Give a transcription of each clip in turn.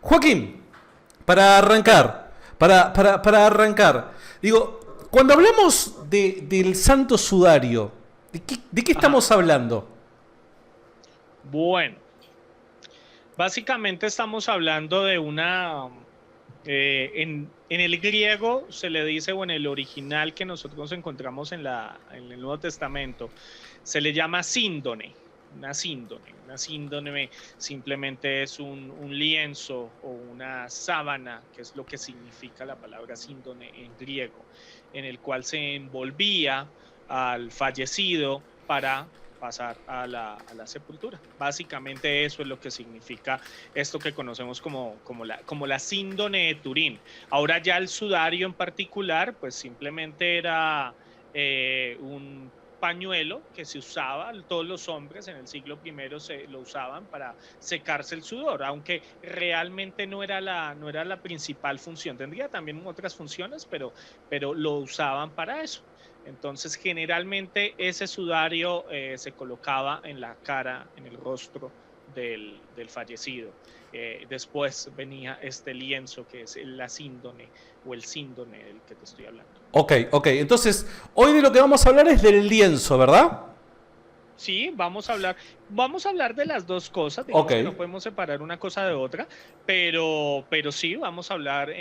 Joaquín, para arrancar, para arrancar, digo, cuando hablamos del Santo Sudario, ¿de qué Ajá. estamos hablando? Bueno, básicamente estamos hablando de en el griego se le dice, o en el original que nosotros encontramos en el Nuevo Testamento, se le llama síndone. Una síndone simplemente es un lienzo o una sábana, que es lo que significa la palabra síndone en griego, en el cual se envolvía al fallecido para pasar a a la sepultura. Básicamente eso es lo que significa esto que conocemos como la síndone de Turín. Ahora ya el sudario en particular, pues simplemente era un pañuelo que se usaba, todos los hombres en el siglo I se lo usaban para secarse el sudor, aunque realmente no era la principal función. Tendría también otras funciones, pero lo usaban para eso. Entonces, generalmente ese sudario se colocaba en la cara, en el rostro del fallecido. Después venía este lienzo que es la síndone o el síndone del que te estoy hablando. Ok, ok, entonces, hoy de lo que vamos a hablar es del lienzo, ¿verdad? Sí, vamos a hablar de las dos cosas, Ok, digamos que no podemos separar una cosa de otra, pero sí, vamos a hablar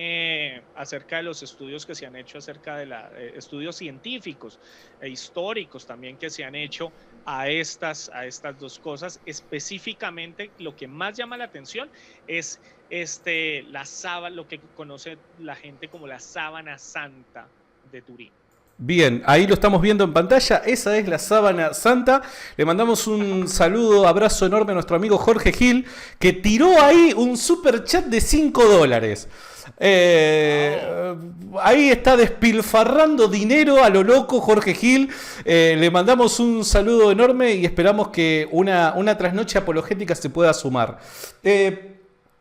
acerca de los estudios que se han hecho, acerca de estudios científicos e históricos también que se han hecho a estas dos cosas. Específicamente, lo que más llama la atención es la sábana, lo que conoce la gente como la sábana santa de Turín. bien, ahí lo estamos viendo en pantalla, esa es la sábana santa. Le mandamos un saludo, abrazo enorme a nuestro amigo Jorge Gil, que tiró ahí un super chat de $5. Wow. Ahí está despilfarrando dinero a lo loco Jorge Gil. Le mandamos un saludo enorme y esperamos que una trasnoche apologética se pueda sumar.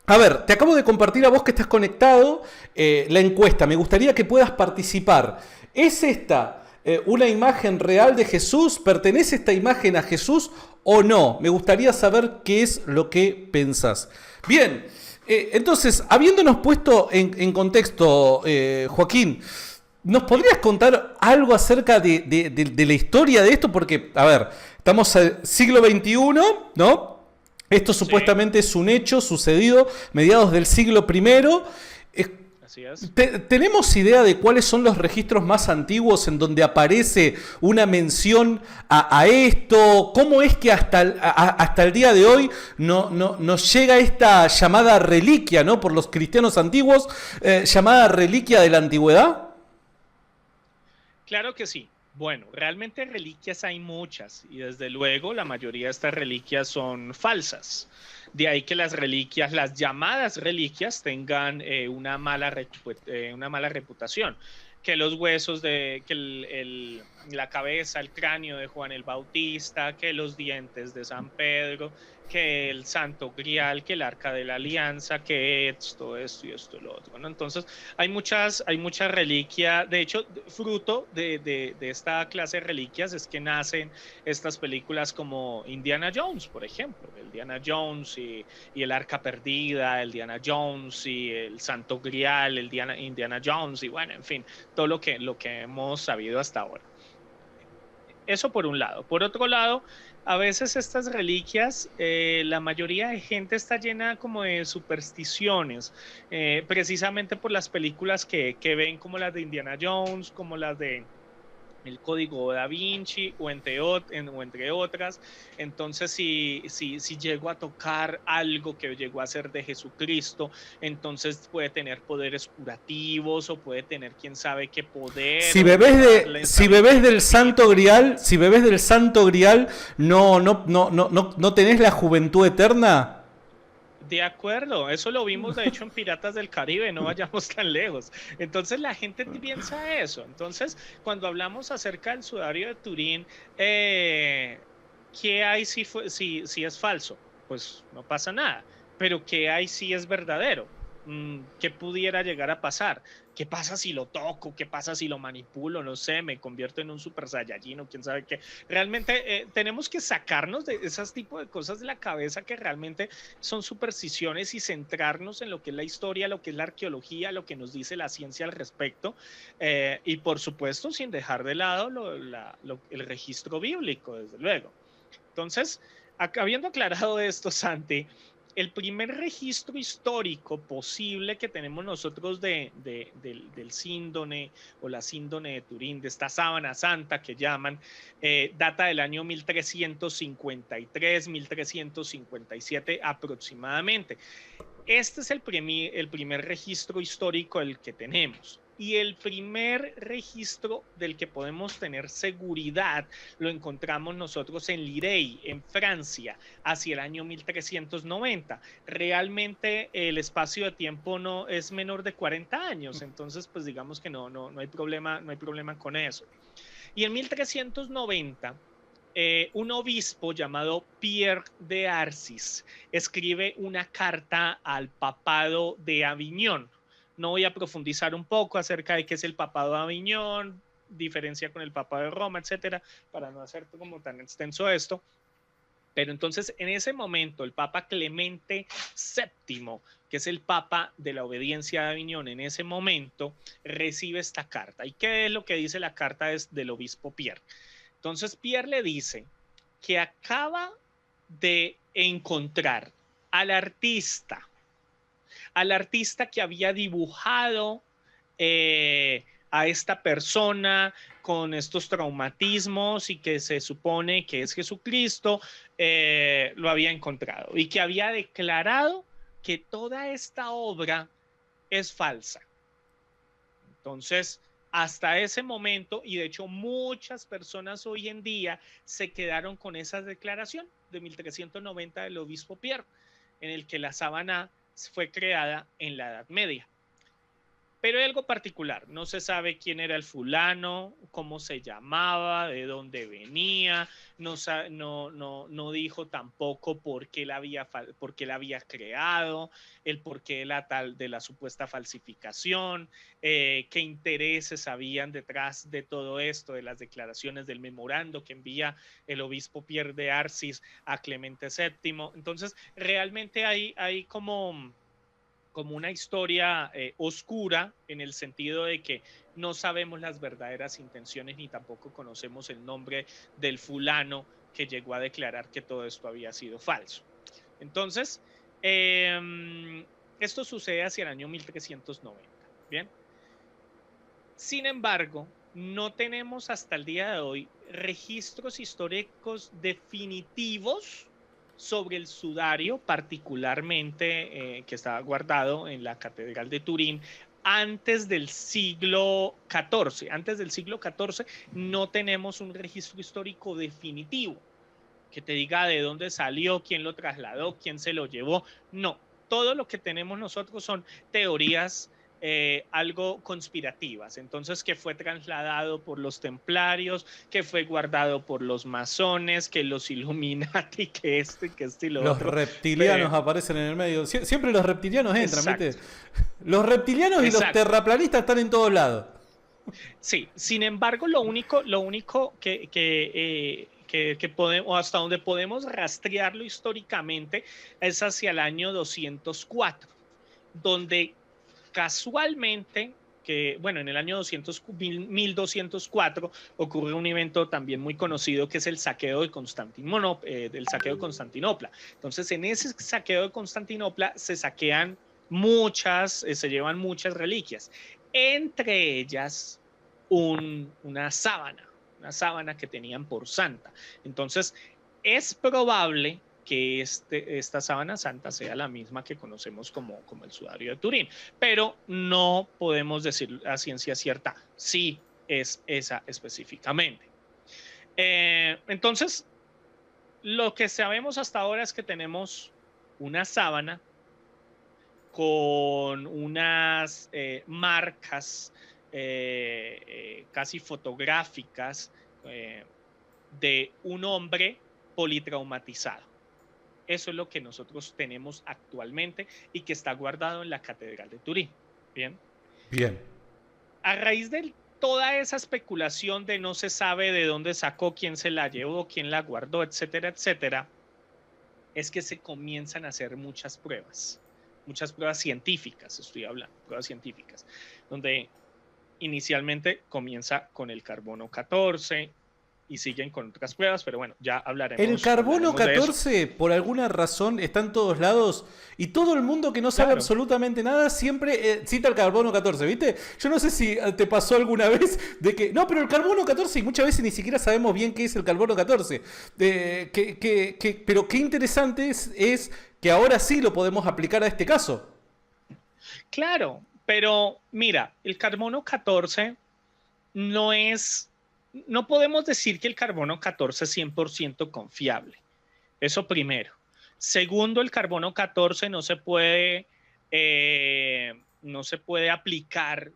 A ver, te acabo de compartir a vos que estás conectado la encuesta. Me gustaría que puedas participar. ¿Es esta una imagen real de Jesús? ¿Pertenece esta imagen a Jesús o no? Me gustaría saber qué es lo que pensás. Bien, entonces, habiéndonos puesto en contexto, Joaquín, ¿nos podrías contar algo acerca de la historia de esto? Porque, a ver, estamos al siglo XXI, ¿no? Esto Sí, supuestamente es un hecho sucedido mediados del siglo primero. así es. ¿Tenemos idea de cuáles son los registros más antiguos en donde aparece una mención a esto? ¿Cómo es que hasta el día de hoy nos llega esta llamada reliquia, ¿no? Por los cristianos antiguos, llamada reliquia de la antigüedad? Claro que sí. Bueno, realmente reliquias hay muchas y desde luego la mayoría de estas reliquias son falsas. De ahí que las reliquias, las llamadas reliquias, tengan una mala reputación. Que los huesos que la cabeza, el cráneo de Juan el Bautista, que los dientes de San Pedro, que el Santo Grial, que el Arca de la Alianza, que esto y esto, lo otro, ¿no? Entonces, hay muchas reliquias, de hecho, fruto de esta clase de reliquias es que nacen estas películas como Indiana Jones, por ejemplo, el Indiana Jones y el Arca Perdida, el Indiana Jones y el Santo Grial, Indiana Jones y bueno, en fin, todo lo que hemos sabido hasta ahora. Eso por un lado. Por otro lado, a veces estas reliquias, la mayoría de gente está llena como de supersticiones, precisamente por las películas que ven como las de Indiana Jones, como las de el código da Vinci o entre otras. Entonces, si llego a tocar algo que llegó a ser de Jesucristo, entonces puede tener poderes curativos o puede tener quién sabe qué poder o me va a dar Si sabiduría bebés del Santo infinita. Grial, si bebés del Santo Grial, no tenés la juventud eterna. De acuerdo, eso lo vimos de hecho en Piratas del Caribe, no vayamos tan lejos. Entonces la gente piensa eso. Entonces, cuando hablamos acerca del sudario de Turín, ¿qué hay si es falso? Pues no pasa nada. Pero ¿qué hay si es verdadero? ¿qué pudiera llegar a pasar? ¿Qué pasa si lo toco? ¿Qué pasa si lo manipulo? No sé, me convierto en un super saiyajin o quién sabe qué. Realmente tenemos que sacarnos de esos tipos de cosas de la cabeza que realmente son supersticiones y centrarnos en lo que es la historia, lo que es la arqueología, lo que nos dice la ciencia al respecto. Y por supuesto, sin dejar de lado el registro bíblico, desde luego. Entonces, habiendo aclarado esto, Santi, el primer registro histórico posible que tenemos nosotros del síndone o la síndone de Turín, de esta sábana santa que llaman, data del año 1353, 1357 aproximadamente. Este es el primer registro histórico del que tenemos. Y el primer registro del que podemos tener seguridad lo encontramos nosotros en Lirey, en Francia, hacia el año 1390. Realmente el espacio de tiempo no es menor de 40 años, entonces pues digamos que no hay problema con eso. Y en 1390 un obispo llamado Pierre de Arcis escribe una carta al papado de Aviñón. No voy a profundizar un poco acerca de qué es el papado de Aviñón, diferencia con el papado de Roma, etcétera, para no hacer como tan extenso esto. Pero entonces, en ese momento, el Papa Clemente VII, que es el Papa de la obediencia de Aviñón, en ese momento recibe esta carta. ¿Y qué es lo que dice la carta del obispo Pierre? Entonces Pierre le dice que acaba de encontrar al artista que había dibujado a esta persona con estos traumatismos y que se supone que es Jesucristo, lo había encontrado y que había declarado que toda esta obra es falsa. Entonces, hasta ese momento, y de hecho muchas personas hoy en día se quedaron con esa declaración de 1390 del obispo Pierre, en el que la sábana fue creada en la Edad Media. Pero hay algo particular, no se sabe quién era el fulano, cómo se llamaba, de dónde venía, no dijo tampoco por qué la había creado, el porqué de la supuesta falsificación, qué intereses habían detrás de todo esto, de las declaraciones del memorando que envía el obispo Pierre de Arcis a Clemente VII. Entonces, realmente hay como una historia oscura en el sentido de que no sabemos las verdaderas intenciones ni tampoco conocemos el nombre del fulano que llegó a declarar que todo esto había sido falso. Entonces, esto sucede hacia el año 1390. Bien. Sin embargo, no tenemos hasta el día de hoy registros históricos definitivos sobre el sudario, particularmente que estaba guardado en la Catedral de Turín antes del siglo XIV. Antes del siglo XIV no tenemos un registro histórico definitivo que te diga de dónde salió, quién lo trasladó, quién se lo llevó. No, todo lo que tenemos nosotros son teorías algo conspirativas. Entonces, que fue trasladado por los templarios, que fue guardado por los masones, que los Illuminati, que y lo Los otro. reptilianos aparecen en el medio. Siempre los reptilianos entran, Exacto. ¿viste? Los reptilianos y los terraplanistas están en todos lados. Sí, sin embargo, lo único que podemos, hasta donde podemos rastrearlo históricamente es hacia el año 204, donde casualmente, en el año 1204 ocurre un evento también muy conocido que es el saqueo de Constantinopla. Entonces, en ese saqueo de Constantinopla se saquean se llevan muchas reliquias, entre ellas una sábana que tenían por santa. Entonces, es probable que esta sábana santa sea la misma que conocemos como el sudario de Turín, pero no podemos decir a ciencia cierta si es esa específicamente. Entonces, lo que sabemos hasta ahora es que tenemos una sábana con unas marcas casi fotográficas de un hombre politraumatizado. Eso es lo que nosotros tenemos actualmente y que está guardado en la Catedral de Turín. Bien. Bien. A raíz de toda esa especulación de no se sabe de dónde sacó, quién se la llevó, quién la guardó, etcétera, etcétera, es que se comienzan a hacer muchas pruebas científicas, estoy hablando, pruebas científicas, donde inicialmente comienza con el carbono 14 y siguen con otras pruebas, pero bueno, ya El hablaremos carbono de eso. 14, por alguna razón, está en todos lados y todo el mundo que no sabe Claro. absolutamente nada siempre cita el carbono 14, ¿viste? Yo no sé si te pasó alguna vez de que, no, pero el carbono 14, y muchas veces ni siquiera sabemos bien qué es el carbono 14. Pero qué interesante es que ahora sí lo podemos aplicar a este caso. Claro, pero mira, el carbono 14 no podemos decir que el carbono 14 es 100% confiable. Eso primero. Segundo, el carbono 14 no se puede aplicar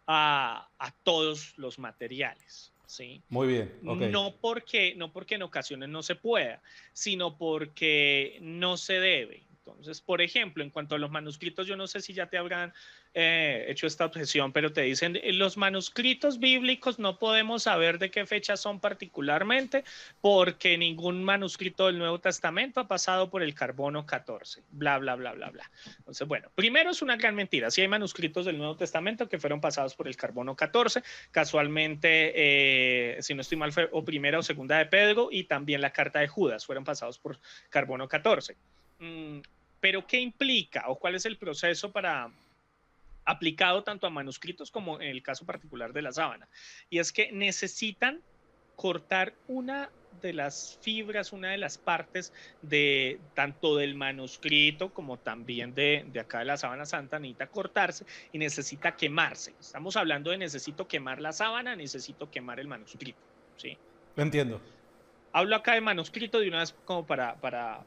a todos los materiales. ¿Sí? Muy bien, ok. No porque en ocasiones no se pueda, sino porque no se debe. Entonces, por ejemplo, en cuanto a los manuscritos, yo no sé si ya te habrán hecho esta objeción, pero te dicen, los manuscritos bíblicos no podemos saber de qué fecha son particularmente, porque ningún manuscrito del Nuevo Testamento ha pasado por el carbono 14, bla, bla, bla, bla, bla. Entonces, bueno, primero es una gran mentira. Sí hay manuscritos del Nuevo Testamento que fueron pasados por el carbono 14, casualmente, si no estoy mal, fue o primera o segunda de Pedro y también la carta de Judas fueron pasados por carbono 14. Pero ¿qué implica o cuál es el proceso aplicado tanto a manuscritos como en el caso particular de la sábana? Y es que necesitan cortar una de las fibras, una de las partes de tanto del manuscrito como también de acá de la sábana santa, necesita cortarse y necesita quemarse. Estamos hablando de necesito quemar la sábana, necesito quemar el manuscrito, ¿sí? Entiendo. Hablo acá de manuscrito de una vez como para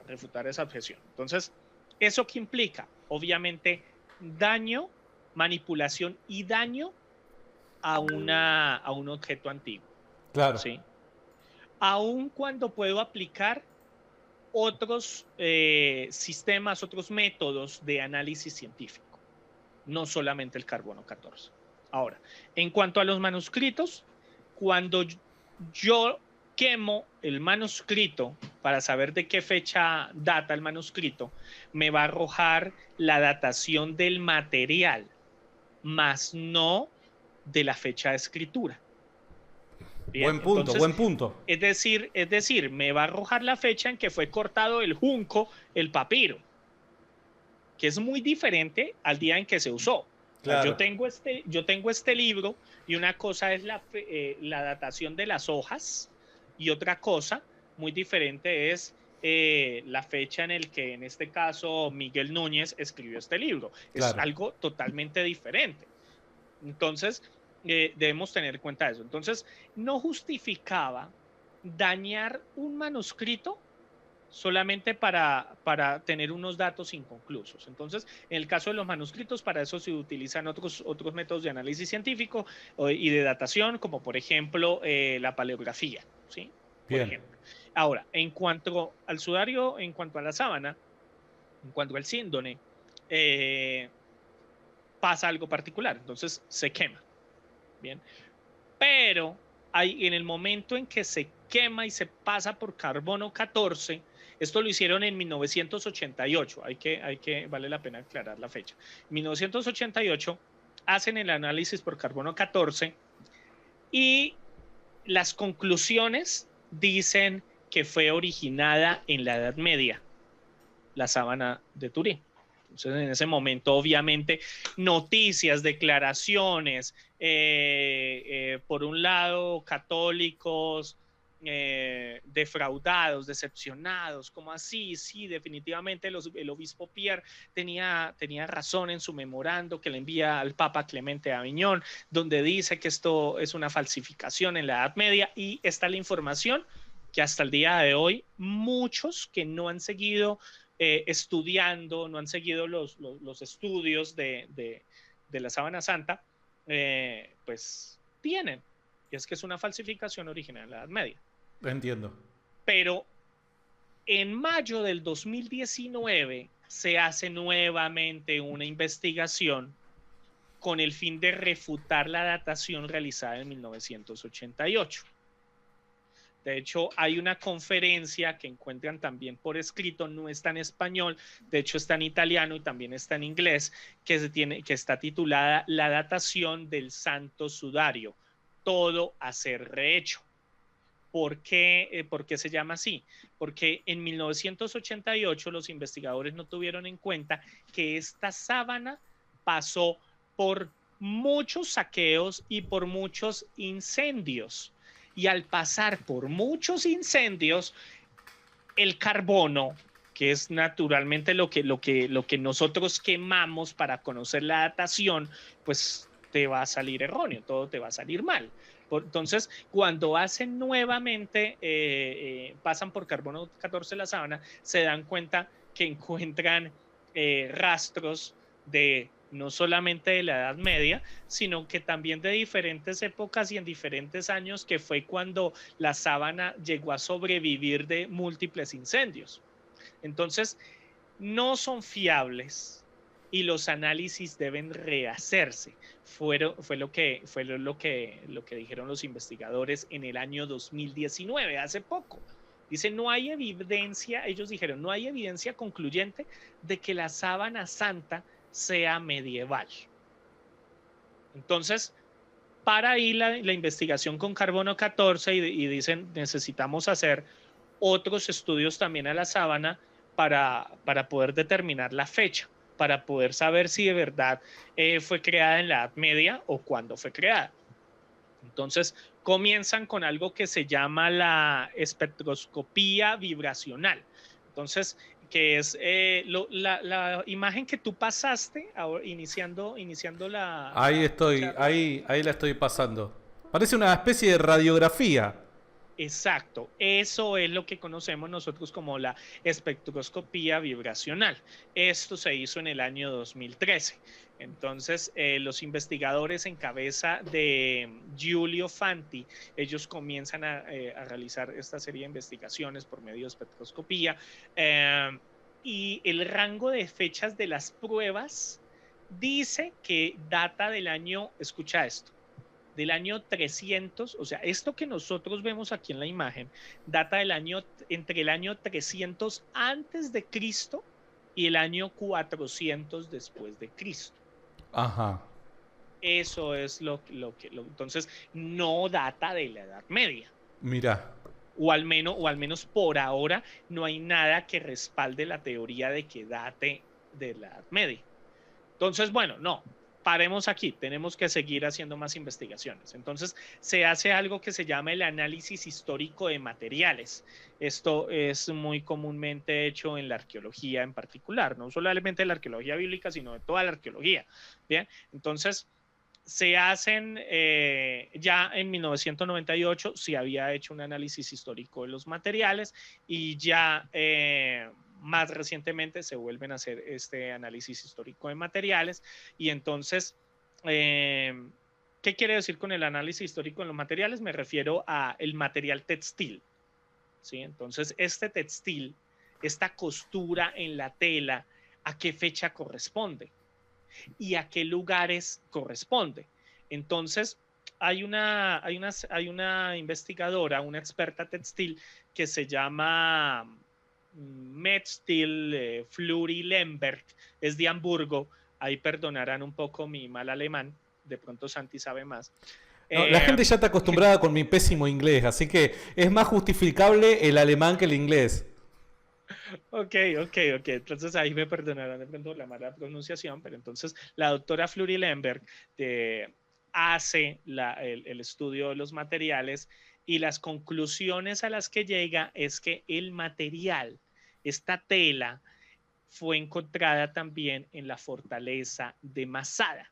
refutar esa objeción. Entonces, ¿eso qué implica? Obviamente, daño, manipulación y daño a un objeto antiguo. Claro. ¿Sí? Aun cuando puedo aplicar otros sistemas, otros métodos de análisis científico, no solamente el carbono 14. Ahora, en cuanto a los manuscritos, cuando yo quemo el manuscrito para saber de qué fecha data el manuscrito, me va a arrojar la datación del material, más no de la fecha de escritura. Bien, Buen punto, entonces, buen punto. es decir, me va a arrojar la fecha en que fue cortado el junco, el papiro, que es muy diferente al día en que se usó. Claro. Yo tengo este libro y una cosa es la datación de las hojas y otra cosa muy diferente es la fecha en el que en este caso Miguel Núñez escribió este libro. Claro. Es algo totalmente diferente. Entonces, debemos tener en cuenta eso. Entonces, no justificaba dañar un manuscrito solamente para tener unos datos inconclusos. Entonces, en el caso de los manuscritos, para eso se utilizan otros métodos de análisis científico y de datación, como por ejemplo la paleografía, ¿sí? Por ejemplo. Ahora, en cuanto al sudario, en cuanto a la sábana, en cuanto al síndone, pasa algo particular, entonces se quema. Bien, pero en el momento en que se quema y se pasa por carbono 14, esto lo hicieron en 1988, vale la pena aclarar la fecha. En 1988 hacen el análisis por carbono 14 y las conclusiones dicen que fue originada en la Edad Media, la sábana de Turín. Entonces, en ese momento, obviamente, noticias, declaraciones, por un lado, católicos defraudados, decepcionados, ¿cómo así? Sí, definitivamente el obispo Pierre tenía razón en su memorando que le envía al Papa Clemente Aviñón, donde dice que esto es una falsificación en la Edad Media, y está la información que hasta el día de hoy muchos que no han seguido estudiando, no han seguido los estudios de la sábana santa, pues tienen. Y es que es una falsificación original en la Edad Media. Entiendo. Pero En mayo del 2019 se hace nuevamente una investigación con el fin de refutar la datación realizada en 1988. De hecho, hay una conferencia que encuentran también por escrito, no está en español, de hecho está en italiano y también está en inglés, que está titulada La datación del Santo Sudario, todo a ser rehecho. ¿Por qué se llama así? Porque en 1988 los investigadores no tuvieron en cuenta que esta sábana pasó por muchos saqueos y por muchos incendios. Y al pasar por muchos incendios, el carbono, que es naturalmente lo que nosotros quemamos para conocer la datación, pues te va a salir erróneo, todo te va a salir mal. Entonces, cuando hacen nuevamente, pasan por carbono 14 la sábana, se dan cuenta que encuentran rastros de no solamente de la Edad Media, sino que también de diferentes épocas y en diferentes años, que fue cuando la sábana llegó a sobrevivir de múltiples incendios. Entonces, no son fiables y los análisis deben rehacerse. Fue lo que dijeron los investigadores en el año 2019, hace poco. Dice, no hay evidencia, ellos dijeron, no hay evidencia concluyente de que la sábana santa sea medieval. Entonces, para ahí la investigación con carbono 14 y dicen, necesitamos hacer otros estudios también a la sábana para poder determinar la fecha, para poder saber si de verdad fue creada en la Edad Media o cuándo fue creada. Entonces, comienzan con algo que se llama la espectroscopía vibracional. Entonces, que es la imagen que tú pasaste ahora, iniciando la... Ahí estoy, ahí la estoy pasando. Parece una especie de radiografía. Exacto, eso es lo que conocemos nosotros como la espectroscopía vibracional. Esto se hizo en el año 2013. Entonces, los investigadores en cabeza de Giulio Fanti, ellos comienzan a realizar esta serie de investigaciones por medio de espectroscopía, y el rango de fechas de las pruebas dice que data del año, escucha esto, del año 300, o sea, esto que nosotros vemos aquí en la imagen, data del año, entre el año 300 antes de Cristo y el año 400 después de Cristo. Ajá. Eso es entonces, no data de la Edad Media. Mira. O al menos por ahora, no hay nada que respalde la teoría de que date de la Edad Media. Entonces, bueno, no. Paremos aquí, tenemos que seguir haciendo más investigaciones. Entonces, se hace algo que se llama el análisis histórico de materiales. Esto es muy comúnmente hecho en la arqueología en particular, no solamente en la arqueología bíblica, sino de toda la arqueología. Bien, entonces, se hacen, ya en 1998 se había hecho un análisis histórico de los materiales y ya... más recientemente se vuelven a hacer este análisis histórico de materiales y entonces, ¿qué quiere decir con el análisis histórico de los materiales? Me refiero a el material textil, ¿sí? Entonces, este textil, esta costura en la tela, ¿a qué fecha corresponde? ¿Y a qué lugares corresponde? Entonces, hay una investigadora, una experta textil que se llama... Metztil Fluri Lemberg, es de Hamburgo. Ahí perdonarán un poco mi mal alemán, de pronto Santi sabe más. No, la gente ya está acostumbrada con mi pésimo inglés, así que es más justificable el alemán que el inglés. Ok. Entonces ahí me perdonarán de pronto la mala pronunciación, pero entonces la doctora Fluri Lemberg hace el estudio de los materiales y las conclusiones a las que llega es que el material, esta tela, fue encontrada también en la fortaleza de Masada,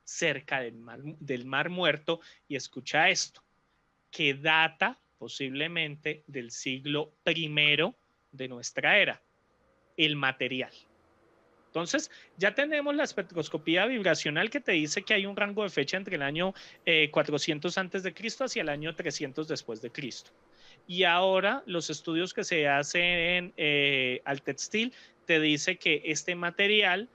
cerca del Mar Muerto, y escucha esto, que data posiblemente del siglo I de nuestra era, el material. Entonces, ya tenemos la espectroscopía vibracional que te dice que hay un rango de fecha entre el año 400 antes de Cristo hacia el año 300 después de Cristo. Y ahora los estudios que se hacen al textil te dice que este material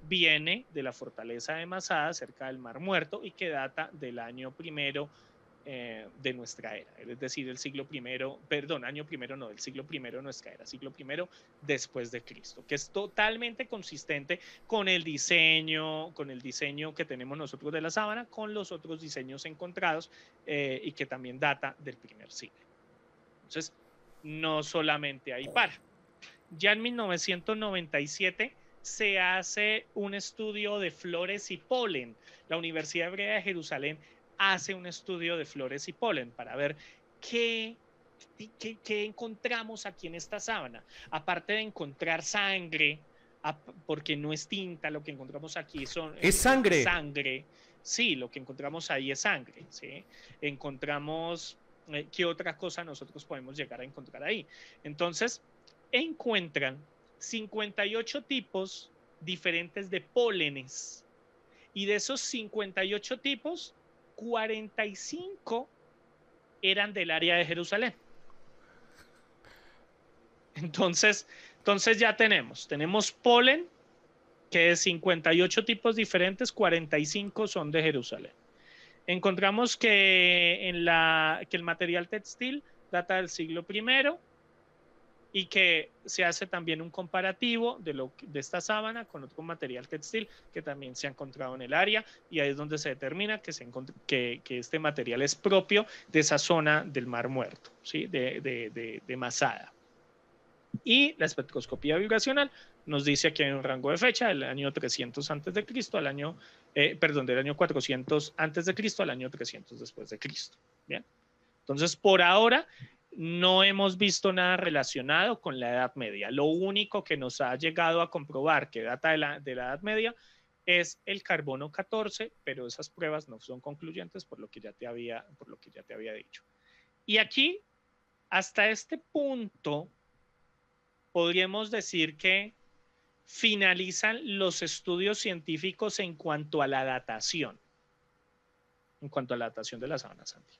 viene de la fortaleza de Masada, cerca del Mar Muerto, y que data del año primero de nuestra era, es decir, el siglo primero, perdón, año primero no, del siglo primero de nuestra era, siglo primero después de Cristo, que es totalmente consistente con el diseño que tenemos nosotros de la sábana, con los otros diseños encontrados y que también data del primer siglo. Entonces, no solamente hay par. Ya en 1997 se hace un estudio de flores y polen. La Universidad Hebrea de Jerusalén hace un estudio de flores y polen para ver qué encontramos aquí en esta sábana. Aparte de encontrar sangre, porque no es tinta, lo que encontramos aquí ¿Es sangre? Sangre. Sí, lo que encontramos ahí es sangre. ¿Sí? Encontramos qué otra cosa nosotros podemos llegar a encontrar ahí. Entonces, encuentran 58 tipos diferentes de pólenes. Y de esos 58 tipos, 45 eran del área de Jerusalén. Entonces ya tenemos polen, que de 58 tipos diferentes, 45 son de Jerusalén. Encontramos que el material textil data del siglo primero y que se hace también un comparativo de esta sábana con otro material textil que también se ha encontrado en el área, y ahí es donde se determina que este material es propio de esa zona del Mar Muerto, ¿sí? de Masada. Y la espectroscopía vibracional nos dice que hay un rango de fecha del año 300 antes de Cristo al año, del año 400 antes de Cristo al año 300 después de Cristo. Bien. Entonces, por ahora no hemos visto nada relacionado con la Edad Media. Lo único que nos ha llegado a comprobar que data de la Edad Media es el carbono 14, pero esas pruebas no son concluyentes por lo que ya te había dicho. Y aquí, hasta este punto, podríamos decir que finalizan los estudios científicos en cuanto a la datación. En cuanto a la datación de la sábana, Santi.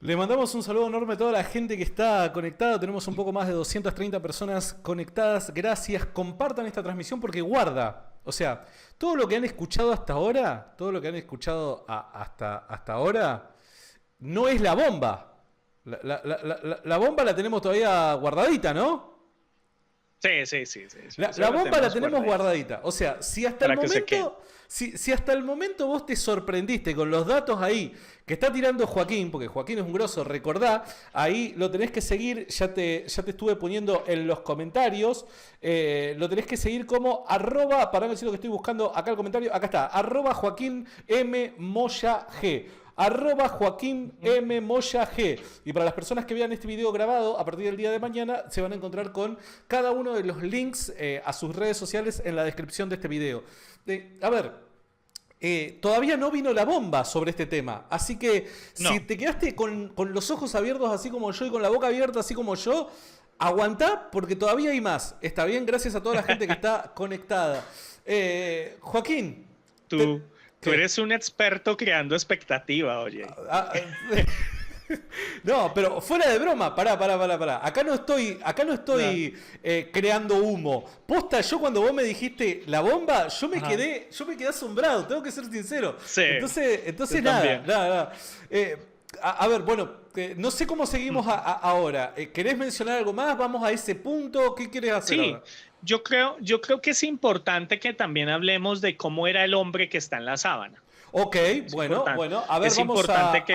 Le mandamos un saludo enorme a toda la gente que está conectada. Tenemos un poco más de 230 personas conectadas. Gracias. Compartan esta transmisión porque guarda. O sea, todo lo que han escuchado hasta ahora, hasta ahora, no es la bomba. La bomba la tenemos todavía guardadita, ¿no? Sí. La bomba la tenemos guardadita. O sea, si hasta el momento vos te sorprendiste con los datos ahí que está tirando Joaquín, porque Joaquín es un grosso, recordá, ahí lo tenés que seguir, ya te estuve poniendo en los comentarios, lo tenés que seguir como @, para decir lo que estoy buscando acá el comentario, acá está, @Joaquín M. Moya G. @Joaquín M. Moya G. Y para las personas que vean este video grabado, a partir del día de mañana se van a encontrar con cada uno de los links a sus redes sociales en la descripción de este video. Todavía no vino la bomba sobre este tema, así que no. Si te quedaste con los ojos abiertos así como yo y con la boca abierta así como yo, aguantá porque todavía hay más. Está bien, gracias a toda la gente que está conectada. Joaquín. Tú eres un experto creando expectativa, oye. No, pero fuera de broma, pará. Acá no estoy creando humo. Posta, yo cuando vos me dijiste la bomba, yo me quedé asombrado, tengo que ser sincero. Sí, entonces nada. A ver, bueno, no sé cómo seguimos ahora. ¿Querés mencionar algo más? ¿Vamos a ese punto? ¿Qué querés hacer ahora? Yo creo que es importante que también hablemos de cómo era el hombre que está en la sábana. Ok, bueno, a ver, vamos a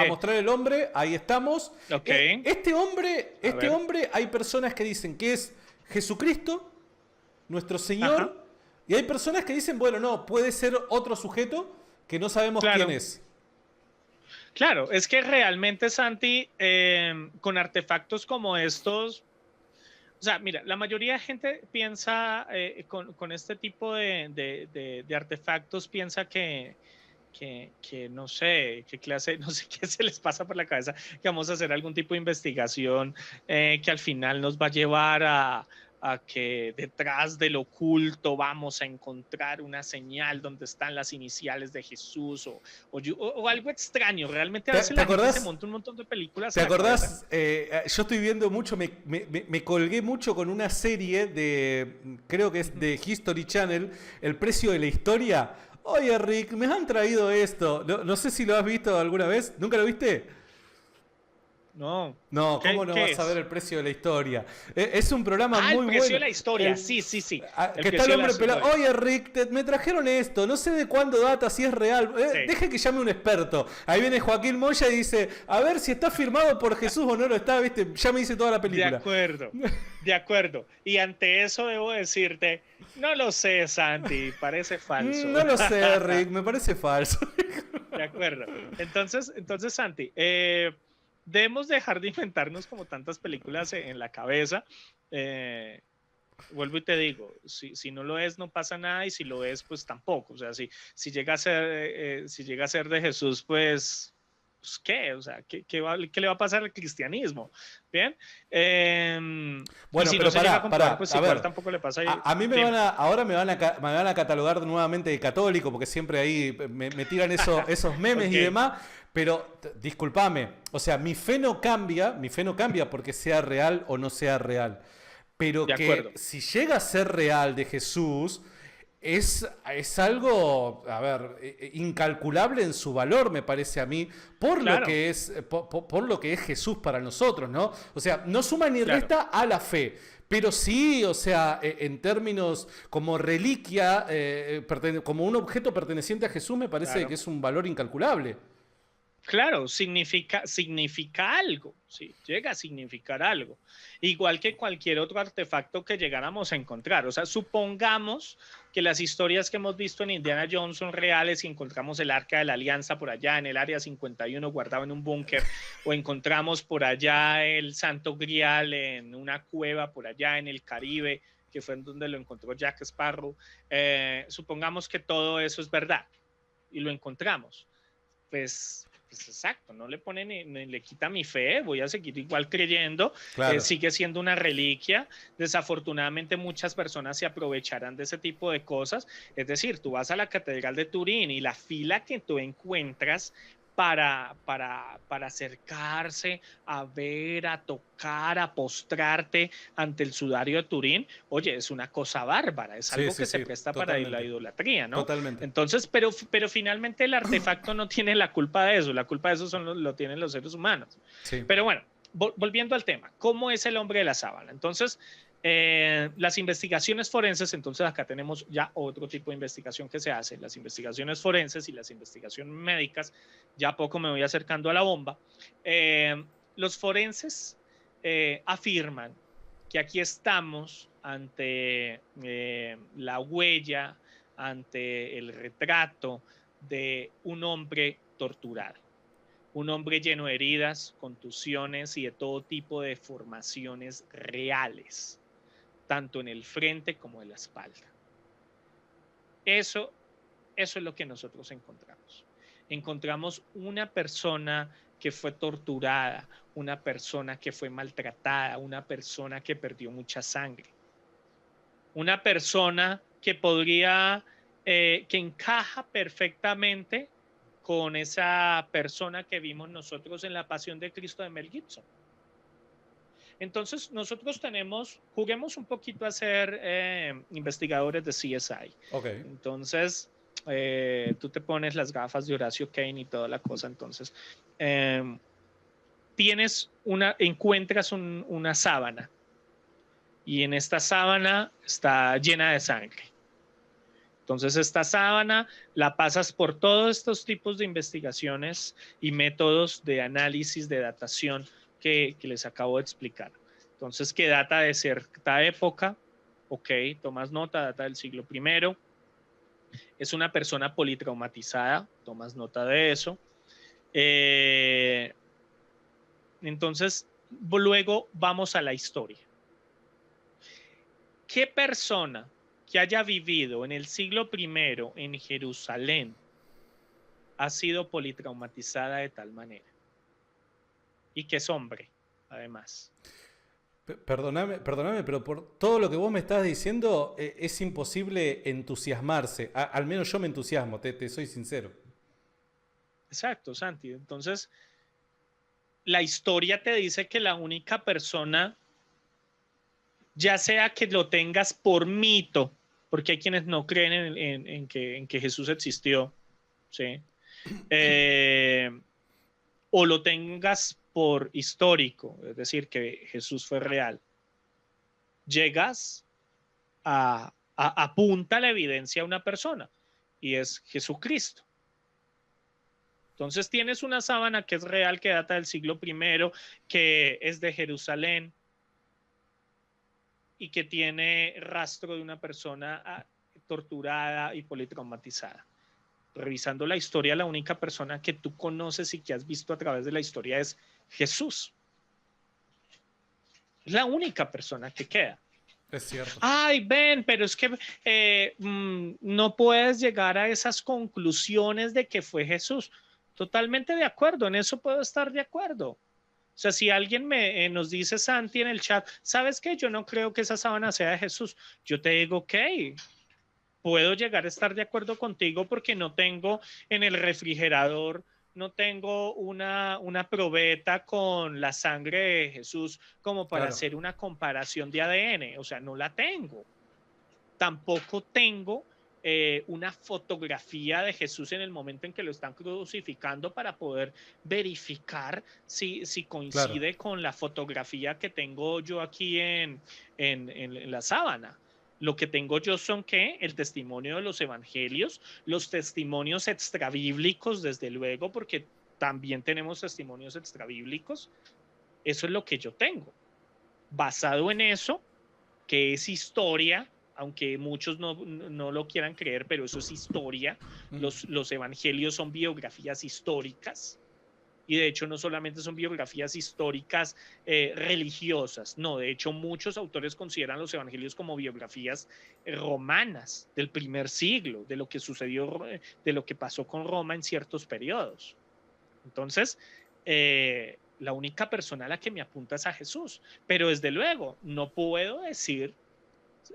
mostrar el hombre, ahí estamos. Okay. Este hombre, hay personas que dicen que es Jesucristo, nuestro Señor, ajá, y hay personas que dicen, bueno, no, puede ser otro sujeto que no sabemos quién es. Claro, es que realmente, Santi, con artefactos como estos, o sea, mira, la mayoría de gente piensa, con este tipo de artefactos, piensa que no sé qué clase, no sé qué se les pasa por la cabeza, que vamos a hacer algún tipo de investigación que al final nos va a llevar a que detrás del oculto vamos a encontrar una señal donde están las iniciales de Jesús o algo extraño. Realmente a veces la gente se monta un montón de películas. ¿Te acordás? Yo estoy viendo mucho, me colgué mucho con una serie de, creo que es de History Channel, El precio de la historia. Oye, Rick, me han traído esto. No sé si lo has visto alguna vez. ¿Nunca lo viste? No. No, ¿cómo no vas a ver El precio de la historia? Es un programa muy bueno. El precio de la historia, sí. Que está el hombre pelado. Oye, Rick, me trajeron esto, no sé de cuándo data, si es real. Sí. Deje que llame un experto. Ahí viene Joaquín Moya y dice, a ver si está firmado por Jesús o no lo está, ¿viste? Ya me dice toda la película. De acuerdo. Y ante eso debo decirte, no lo sé, Santi, parece falso. No lo sé, Rick, me parece falso. De acuerdo. Entonces Santi, debemos dejar de inventarnos como tantas películas en la cabeza. Vuelvo y te digo, si no lo es, no pasa nada, y si lo es, pues tampoco. O sea, si llega a ser de Jesús, pues ¿qué? O sea, ¿qué le va a pasar al cristianismo? Bien. Bueno, si pero no para, pues a igual ver, tampoco le pasa a mí ahora me van a catalogar nuevamente de católico, porque siempre ahí me tiran esos memes Okay. y demás. Pero discúlpame, o sea, mi fe no cambia porque sea real o no sea real. Pero que si llega a ser real de Jesús, es algo, a ver, incalculable en su valor, me parece a mí, por lo que es Jesús para nosotros, ¿no? O sea, no suma ni resta a la fe. Pero sí, o sea, en términos como reliquia, como un objeto perteneciente a Jesús, me parece que es un valor incalculable. Claro, significa algo, sí, llega a significar algo. Igual que cualquier otro artefacto que llegáramos a encontrar. O sea, supongamos que las historias que hemos visto en Indiana Jones son reales y encontramos el Arca de la Alianza por allá en el Área 51 guardado en un búnker, o encontramos por allá el Santo Grial en una cueva por allá en el Caribe, que fue en donde lo encontró Jack Sparrow. Supongamos que todo eso es verdad y lo encontramos. Pues exacto, no le pone ni le quita mi fe, voy a seguir igual creyendo, sigue siendo una reliquia. Desafortunadamente muchas personas se aprovecharán de ese tipo de cosas. Es decir, tú vas a la Catedral de Turín y la fila que tú encuentras para acercarse a ver, a tocar, a postrarte ante el sudario de Turín, oye, es una cosa bárbara, es algo que se presta totalmente para la idolatría, ¿no? Totalmente. Entonces, pero finalmente el artefacto no tiene la culpa de eso, la culpa de eso lo tienen los seres humanos. Sí. Pero bueno, volviendo al tema, ¿cómo es el hombre de la sábana? Entonces, las investigaciones forenses, entonces acá tenemos ya otro tipo de investigación que se hace, las investigaciones forenses y las investigaciones médicas. Ya poco me voy acercando a la bomba. Los forenses afirman que aquí estamos ante la huella, ante el retrato de un hombre torturado, un hombre lleno de heridas, contusiones y de todo tipo de deformaciones reales, tanto en el frente como en la espalda. Eso es lo que nosotros encontramos. Encontramos una persona que fue torturada, una persona que fue maltratada, una persona que perdió mucha sangre, una persona que podría, que encaja perfectamente con esa persona que vimos nosotros en La Pasión de Cristo de Mel Gibson. Entonces, nosotros juguemos un poquito a ser investigadores de CSI. Okay. Entonces, tú te pones las gafas de Horacio Kane y toda la cosa. Entonces, encuentras una sábana, y en esta sábana está llena de sangre. Entonces, esta sábana la pasas por todos estos tipos de investigaciones y métodos de análisis, de datación que les acabo de explicar. Entonces, que data de cierta época, ok, tomas nota, data del siglo I. Es una persona politraumatizada, tomas nota de eso. Entonces, luego vamos a la historia. ¿Qué persona que haya vivido en el siglo I en Jerusalén ha sido politraumatizada de tal manera? Y que es hombre, además. Perdóname, pero por todo lo que vos me estás diciendo, es imposible entusiasmarse. Al menos yo me entusiasmo, te soy sincero. Exacto, Santi. Entonces, la historia te dice que la única persona, ya sea que lo tengas por mito, porque hay quienes no creen en que Jesús existió, ¿sí? Eh, o lo tengas por histórico, es decir, que Jesús fue real, llegas apunta la evidencia a una persona y es Jesucristo. Entonces tienes una sábana que es real, que data del siglo I, que es de Jerusalén y que tiene rastro de una persona torturada y politraumatizada. Revisando la historia, la única persona que tú conoces y que has visto a través de la historia es Jesús. Es la única persona que queda. Es cierto. Ay, ven, pero es que no puedes llegar a esas conclusiones de que fue Jesús. Totalmente de acuerdo, en eso puedo estar de acuerdo. O sea, si alguien nos dice, Santi, en el chat, ¿sabes qué? Yo no creo que esa sábana sea de Jesús. Yo te digo, ok, puedo llegar a estar de acuerdo contigo porque no tengo en el refrigerador, no tengo una probeta con la sangre de Jesús como para hacer una comparación de ADN. O sea, no la tengo. Tampoco tengo una fotografía de Jesús en el momento en que lo están crucificando para poder verificar si coincide con la fotografía que tengo yo aquí en la sábana. Lo que tengo yo son que el testimonio de los evangelios, los testimonios extrabíblicos, desde luego, porque también tenemos testimonios extrabíblicos. Eso es lo que yo tengo. Basado en eso, que es historia, aunque muchos no lo quieran creer, pero eso es historia. Los evangelios son biografías históricas. Y de hecho no solamente son biografías históricas religiosas, no, de hecho muchos autores consideran los evangelios como biografías romanas del primer siglo, de lo que sucedió, de lo que pasó con Roma en ciertos periodos. Entonces, la única persona a la que me apunta es a Jesús, pero desde luego no puedo decir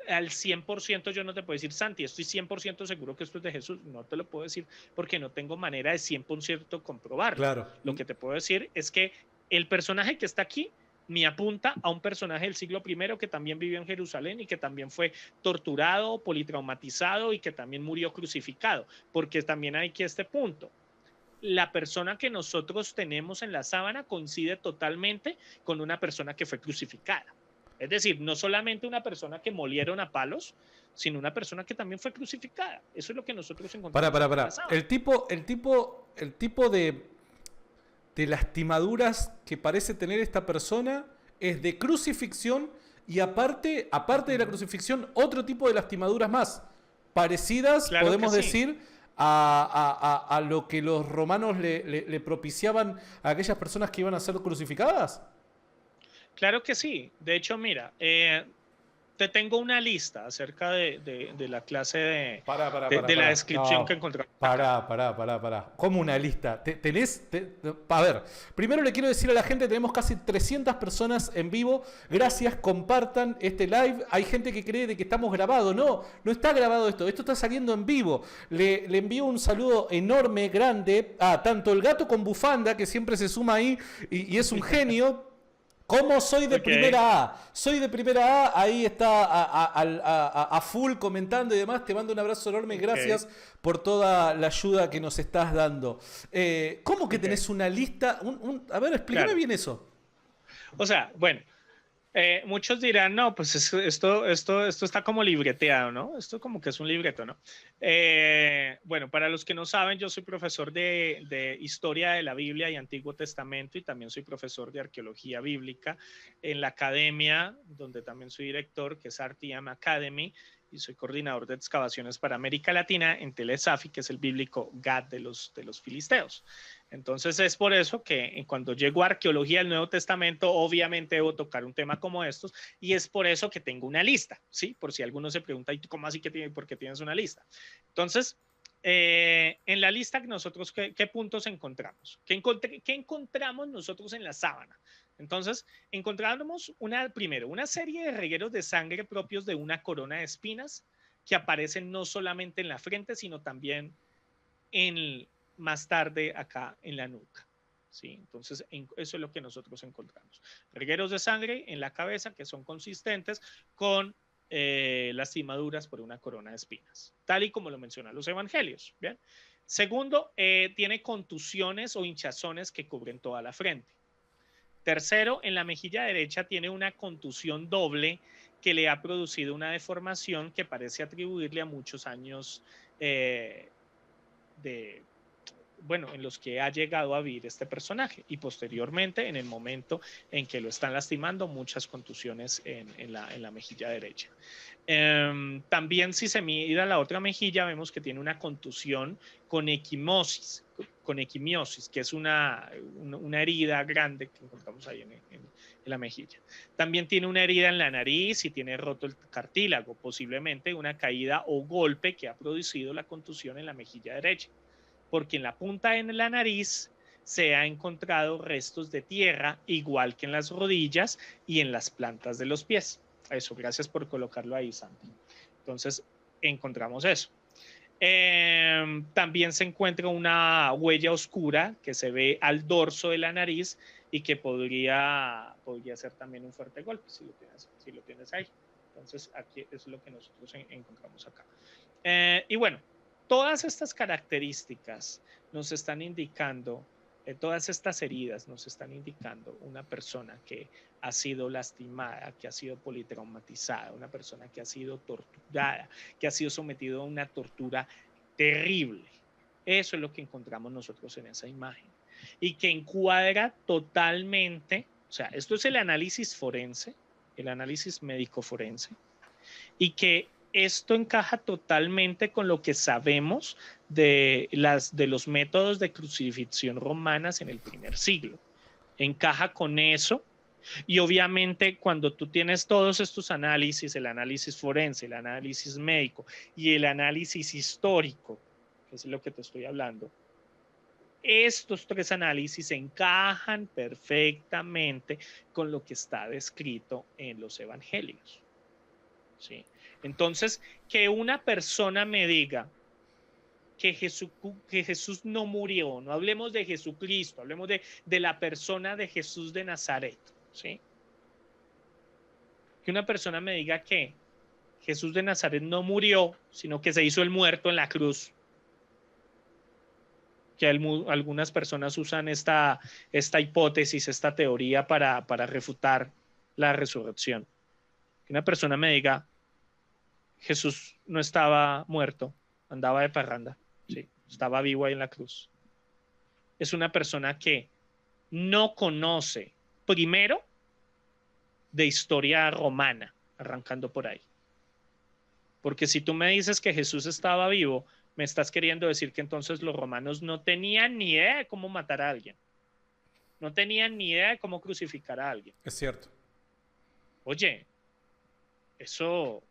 al 100%, yo no te puedo decir, Santi, estoy 100% seguro que esto es de Jesús. No te lo puedo decir porque no tengo manera de 100% comprobarlo. Claro. Lo que te puedo decir es que el personaje que está aquí me apunta a un personaje del siglo I que también vivió en Jerusalén y que también fue torturado, politraumatizado y que también murió crucificado. Porque también hay que este punto. La persona que nosotros tenemos en la sábana coincide totalmente con una persona que fue crucificada. Es decir, no solamente una persona que molieron a palos, sino una persona que también fue crucificada. Eso es lo que nosotros encontramos. Para. El tipo de lastimaduras que parece tener esta persona es de crucifixión y aparte de la crucifixión, otro tipo de lastimaduras más. Parecidas, claro, podemos decir, a lo que los romanos le propiciaban a aquellas personas que iban a ser crucificadas. Claro que sí. De hecho, mira, te tengo una lista acerca de la clase de la descripción que encontramos. Pará. ¿Cómo una lista? A ver, primero le quiero decir a la gente, tenemos casi 300 personas en vivo. Gracias, compartan este live. Hay gente que cree de que estamos grabados. No está grabado esto está saliendo en vivo. Le envío un saludo enorme, grande, a tanto el gato con bufanda, que siempre se suma ahí y es un genio. ¿Cómo soy de primera A? Soy de primera A, ahí está a full comentando y demás. Te mando un abrazo enorme, gracias por toda la ayuda que nos estás dando. ¿Cómo que tenés una lista? A ver, explícame bien eso. O sea, bueno, muchos dirán, no, pues esto está como libreteado, ¿no? Esto como que es un libreto, ¿no? Bueno, para los que no saben, yo soy profesor de Historia de la Biblia y Antiguo Testamento y también soy profesor de Arqueología Bíblica en la academia, donde también soy director, que es RTM Academy, y soy coordinador de excavaciones para América Latina en Telesafi, que es el bíblico Gad de los filisteos. Entonces es por eso que cuando llego a arqueología del Nuevo Testamento, obviamente debo tocar un tema como estos, y es por eso que tengo una lista, ¿sí? Por si alguno se pregunta, ¿y cómo así por qué tienes una lista? Entonces, en la lista nosotros, ¿qué puntos encontramos? ¿Qué encontramos nosotros en la sábana? Entonces, encontramos primero una serie de regueros de sangre propios de una corona de espinas que aparecen no solamente en la frente, sino también más tarde acá en la nuca. ¿Sí? Entonces, eso es lo que nosotros encontramos. Regueros de sangre en la cabeza que son consistentes con lastimaduras por una corona de espinas, tal y como lo mencionan los evangelios. ¿Bien? Segundo, tiene contusiones o hinchazones que cubren toda la frente. Tercero, en la mejilla derecha tiene una contusión doble que le ha producido una deformación que parece atribuirle a muchos años en los que ha llegado a vivir este personaje, y posteriormente, en el momento en que lo están lastimando, muchas contusiones en la mejilla derecha. También, si se mira la otra mejilla, vemos que tiene una contusión con equimosis, que es una herida grande que encontramos ahí en la mejilla. También tiene una herida en la nariz y tiene roto el cartílago, posiblemente una caída o golpe que ha producido la contusión en la mejilla derecha, porque en la punta de la nariz se ha encontrado restos de tierra, igual que en las rodillas y en las plantas de los pies. Eso, gracias por colocarlo ahí, Santi. Entonces, encontramos eso. También se encuentra una huella oscura que se ve al dorso de la nariz y que podría ser también un fuerte golpe, si lo tienes ahí. Entonces, aquí es lo que nosotros encontramos acá. Y bueno, todas estas características nos están indicando, todas estas heridas nos están indicando una persona que ha sido lastimada, que ha sido politraumatizada, una persona que ha sido torturada, que ha sido sometido a una tortura terrible. Eso es lo que encontramos nosotros en esa imagen. Y que encuadra totalmente, o sea, esto es el análisis forense, el análisis médico forense, y que esto encaja totalmente con lo que sabemos de los métodos de crucifixión romanas en el primer siglo. Encaja con eso. Y obviamente cuando tú tienes todos estos análisis, el análisis forense, el análisis médico y el análisis histórico, que es lo que te estoy hablando, estos tres análisis encajan perfectamente con lo que está descrito en los evangelios. ¿Sí? Entonces, que una persona me diga que Jesús no murió, no hablemos de Jesucristo, hablemos de la persona de Jesús de Nazaret, ¿sí? Que una persona me diga que Jesús de Nazaret no murió, sino que se hizo el muerto en la cruz. Que algunas personas usan esta hipótesis, esta teoría para refutar la resurrección. Que una persona me diga, Jesús no estaba muerto, andaba de parranda, sí, estaba vivo ahí en la cruz. Es una persona que no conoce, primero, de historia romana, arrancando por ahí. Porque si tú me dices que Jesús estaba vivo, me estás queriendo decir que entonces los romanos no tenían ni idea de cómo matar a alguien. No tenían ni idea de cómo crucificar a alguien. Es cierto. Oye, eso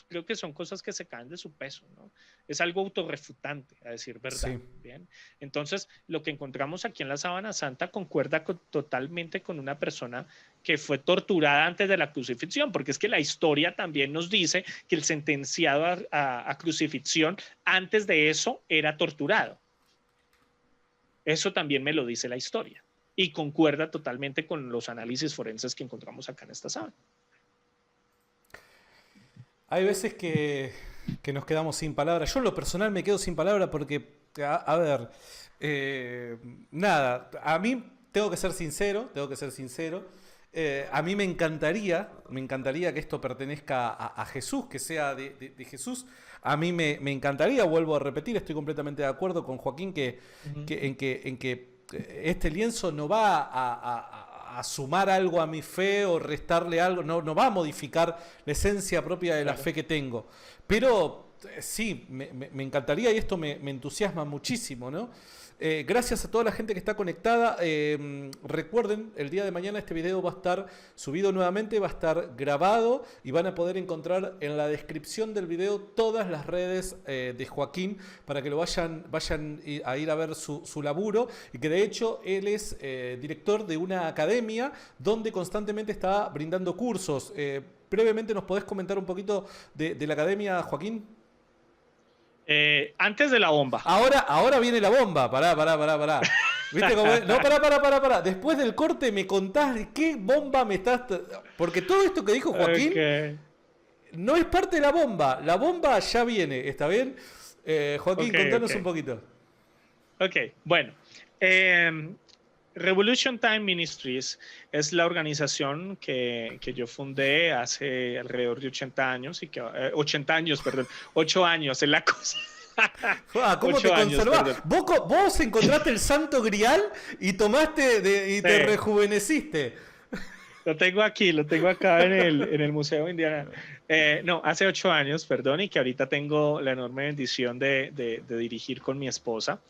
creo que son cosas que se caen de su peso, ¿no? Es algo autorrefutante, a decir verdad. Sí. Bien. Entonces, lo que encontramos aquí en la Sábana Santa concuerda totalmente con una persona que fue torturada antes de la crucifixión, porque es que la historia también nos dice que el sentenciado a crucifixión antes de eso era torturado. Eso también me lo dice la historia y concuerda totalmente con los análisis forenses que encontramos acá en esta sábana. Hay veces que nos quedamos sin palabras. Yo en lo personal me quedo sin palabras porque, a ver, nada, a mí tengo que ser sincero. A mí me encantaría que esto pertenezca a Jesús, que sea de Jesús. A mí me encantaría, vuelvo a repetir, estoy completamente de acuerdo con Joaquín en que este lienzo no va a sumar algo a mi fe o restarle algo, no va a modificar la esencia propia de la fe que tengo. Pero sí, me encantaría y esto me entusiasma muchísimo, ¿no? Gracias a toda la gente que está conectada. Recuerden, el día de mañana este video va a estar subido nuevamente, va a estar grabado y van a poder encontrar en la descripción del video todas las redes de Joaquín para que lo vayan a ir a ver su laburo, y que de hecho él es director de una academia donde constantemente está brindando cursos. Brevemente, ¿nos podés comentar un poquito de la academia, Joaquín? Antes de la bomba. Ahora viene la bomba. Pará. ¿Viste cómo es? No, pará. Después del corte me contás de qué bomba me estás... Porque todo esto que dijo Joaquín no es parte de la bomba. La bomba ya viene, ¿está bien? Joaquín, contanos un poquito. Ok, bueno. Revolution Time Ministries es la organización que yo fundé hace alrededor de 80 años, y que 80 años, perdón, 8 años es la cosa. ¿Cómo te conservás? Vos encontraste el santo grial y tomaste te rejuveneciste. Lo tengo acá en el Museo Indiana. No, hace 8 años, perdón, y que ahorita tengo la enorme bendición de dirigir con mi esposa.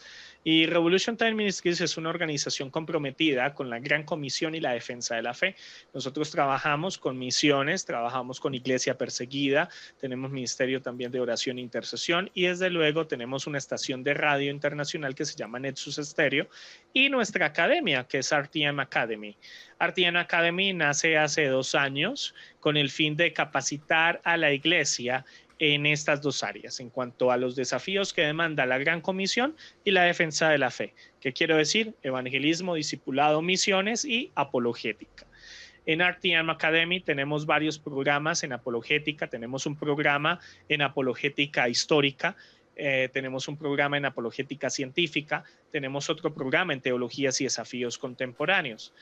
Y Revolution Time Ministries es una organización comprometida con la Gran Comisión y la defensa de la fe. Nosotros trabajamos con misiones, trabajamos con iglesia perseguida, tenemos ministerio también de oración e intercesión, y desde luego tenemos una estación de radio internacional que se llama Nexus Stereo, y nuestra academia, que es RTM Academy. RTM Academy nace hace 2 años con el fin de capacitar a la iglesia en estas 2 áreas, en cuanto a los desafíos que demanda la Gran Comisión y la defensa de la fe. ¿Qué quiero decir? Evangelismo, discipulado, misiones y apologética. En RTM Academy tenemos varios programas en apologética. Tenemos un programa en apologética histórica, tenemos un programa en apologética científica, tenemos otro programa en teologías y desafíos contemporáneos,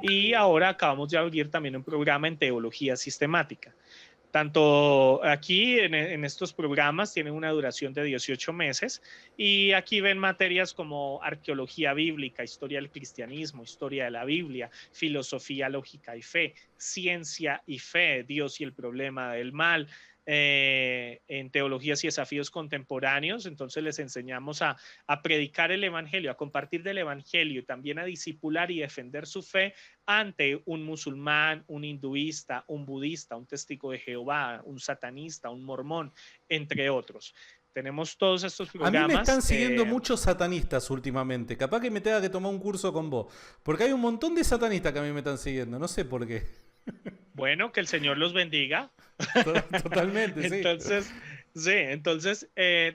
y ahora acabamos de abrir también un programa en teología sistemática. Tanto aquí en estos programas tienen una duración de 18 meses, y aquí ven materias como arqueología bíblica, historia del cristianismo, historia de la Biblia, filosofía, lógica y fe, ciencia y fe, Dios y el problema del mal. En teologías y desafíos contemporáneos, entonces les enseñamos a predicar el evangelio, a compartir del evangelio, y también a discipular y defender su fe ante un musulmán, un hinduista, un budista, un testigo de Jehová, un satanista, un mormón, entre otros. Tenemos todos estos programas. A mí me están siguiendo muchos satanistas últimamente. Capaz que me tenga que tomar un curso con vos. Porque hay un montón de satanistas que a mí me están siguiendo. No sé por qué. Bueno, que el Señor los bendiga. Totalmente, sí. Entonces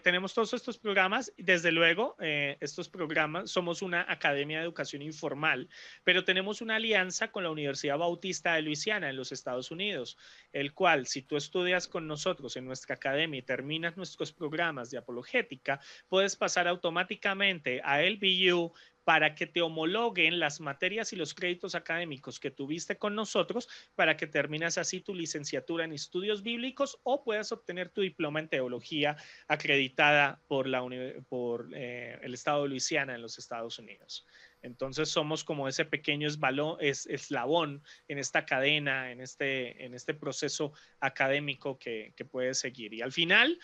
tenemos todos estos programas. Desde luego, estos programas, somos una academia de educación informal, pero tenemos una alianza con la Universidad Bautista de Luisiana en los Estados Unidos, el cual, si tú estudias con nosotros en nuestra academia y terminas nuestros programas de apologética, puedes pasar automáticamente a LBU para que te homologuen las materias y los créditos académicos que tuviste con nosotros, para que termines así tu licenciatura en estudios bíblicos, o puedas obtener tu diploma en teología acreditada por el estado de Luisiana en los Estados Unidos. Entonces somos como ese pequeño eslabón en esta cadena, en este proceso académico que puedes seguir. Y al final,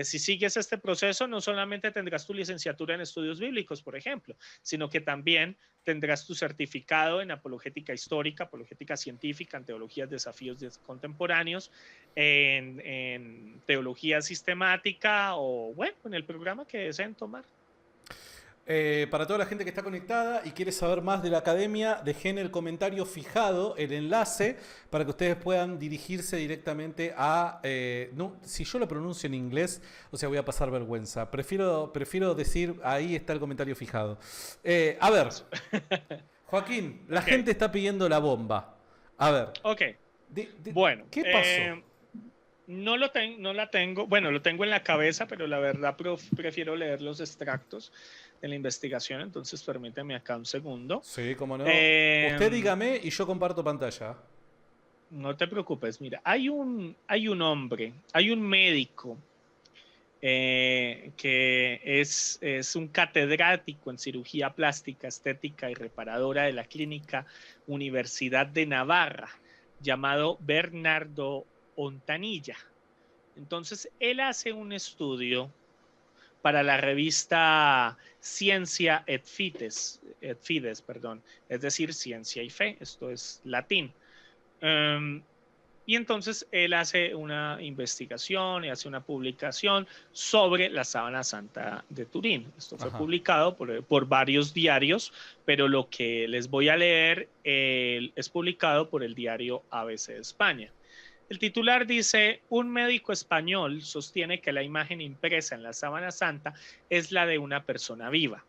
si sigues este proceso, no solamente tendrás tu licenciatura en estudios bíblicos, por ejemplo, sino que también tendrás tu certificado en apologética histórica, apologética científica, en teologías, desafíos contemporáneos, en teología sistemática, o bueno, en el programa que deseen tomar. Para toda la gente que está conectada y quiere saber más de la academia, dejen el comentario fijado, el enlace, para que ustedes puedan dirigirse directamente a... no, si yo lo pronuncio en inglés, o sea, voy a pasar vergüenza. Prefiero decir, ahí está el comentario fijado. A ver, Joaquín, la gente está pidiendo la bomba. A ver. Ok. Bueno. ¿Qué pasó? No la tengo, bueno, lo tengo en la cabeza, pero la verdad prefiero leer los extractos de la investigación, entonces permíteme acá un segundo. Sí, cómo no. Usted dígame y yo comparto pantalla. No te preocupes, mira, hay un hombre, hay un médico que es un catedrático en cirugía plástica, estética y reparadora de la Clínica Universidad de Navarra, llamado Bernardo Ontanilla. Entonces, él hace un estudio para la revista Ciencia et Fides, perdón, es decir, Ciencia y Fe, esto es latín. Y entonces él hace una investigación y hace una publicación sobre la Sábana Santa de Turín. Esto fue Ajá. publicado por varios diarios, pero lo que les voy a leer es publicado por el diario ABC de España. El titular dice: un médico español sostiene que la imagen impresa en la Sábana Santa es la de una persona viva.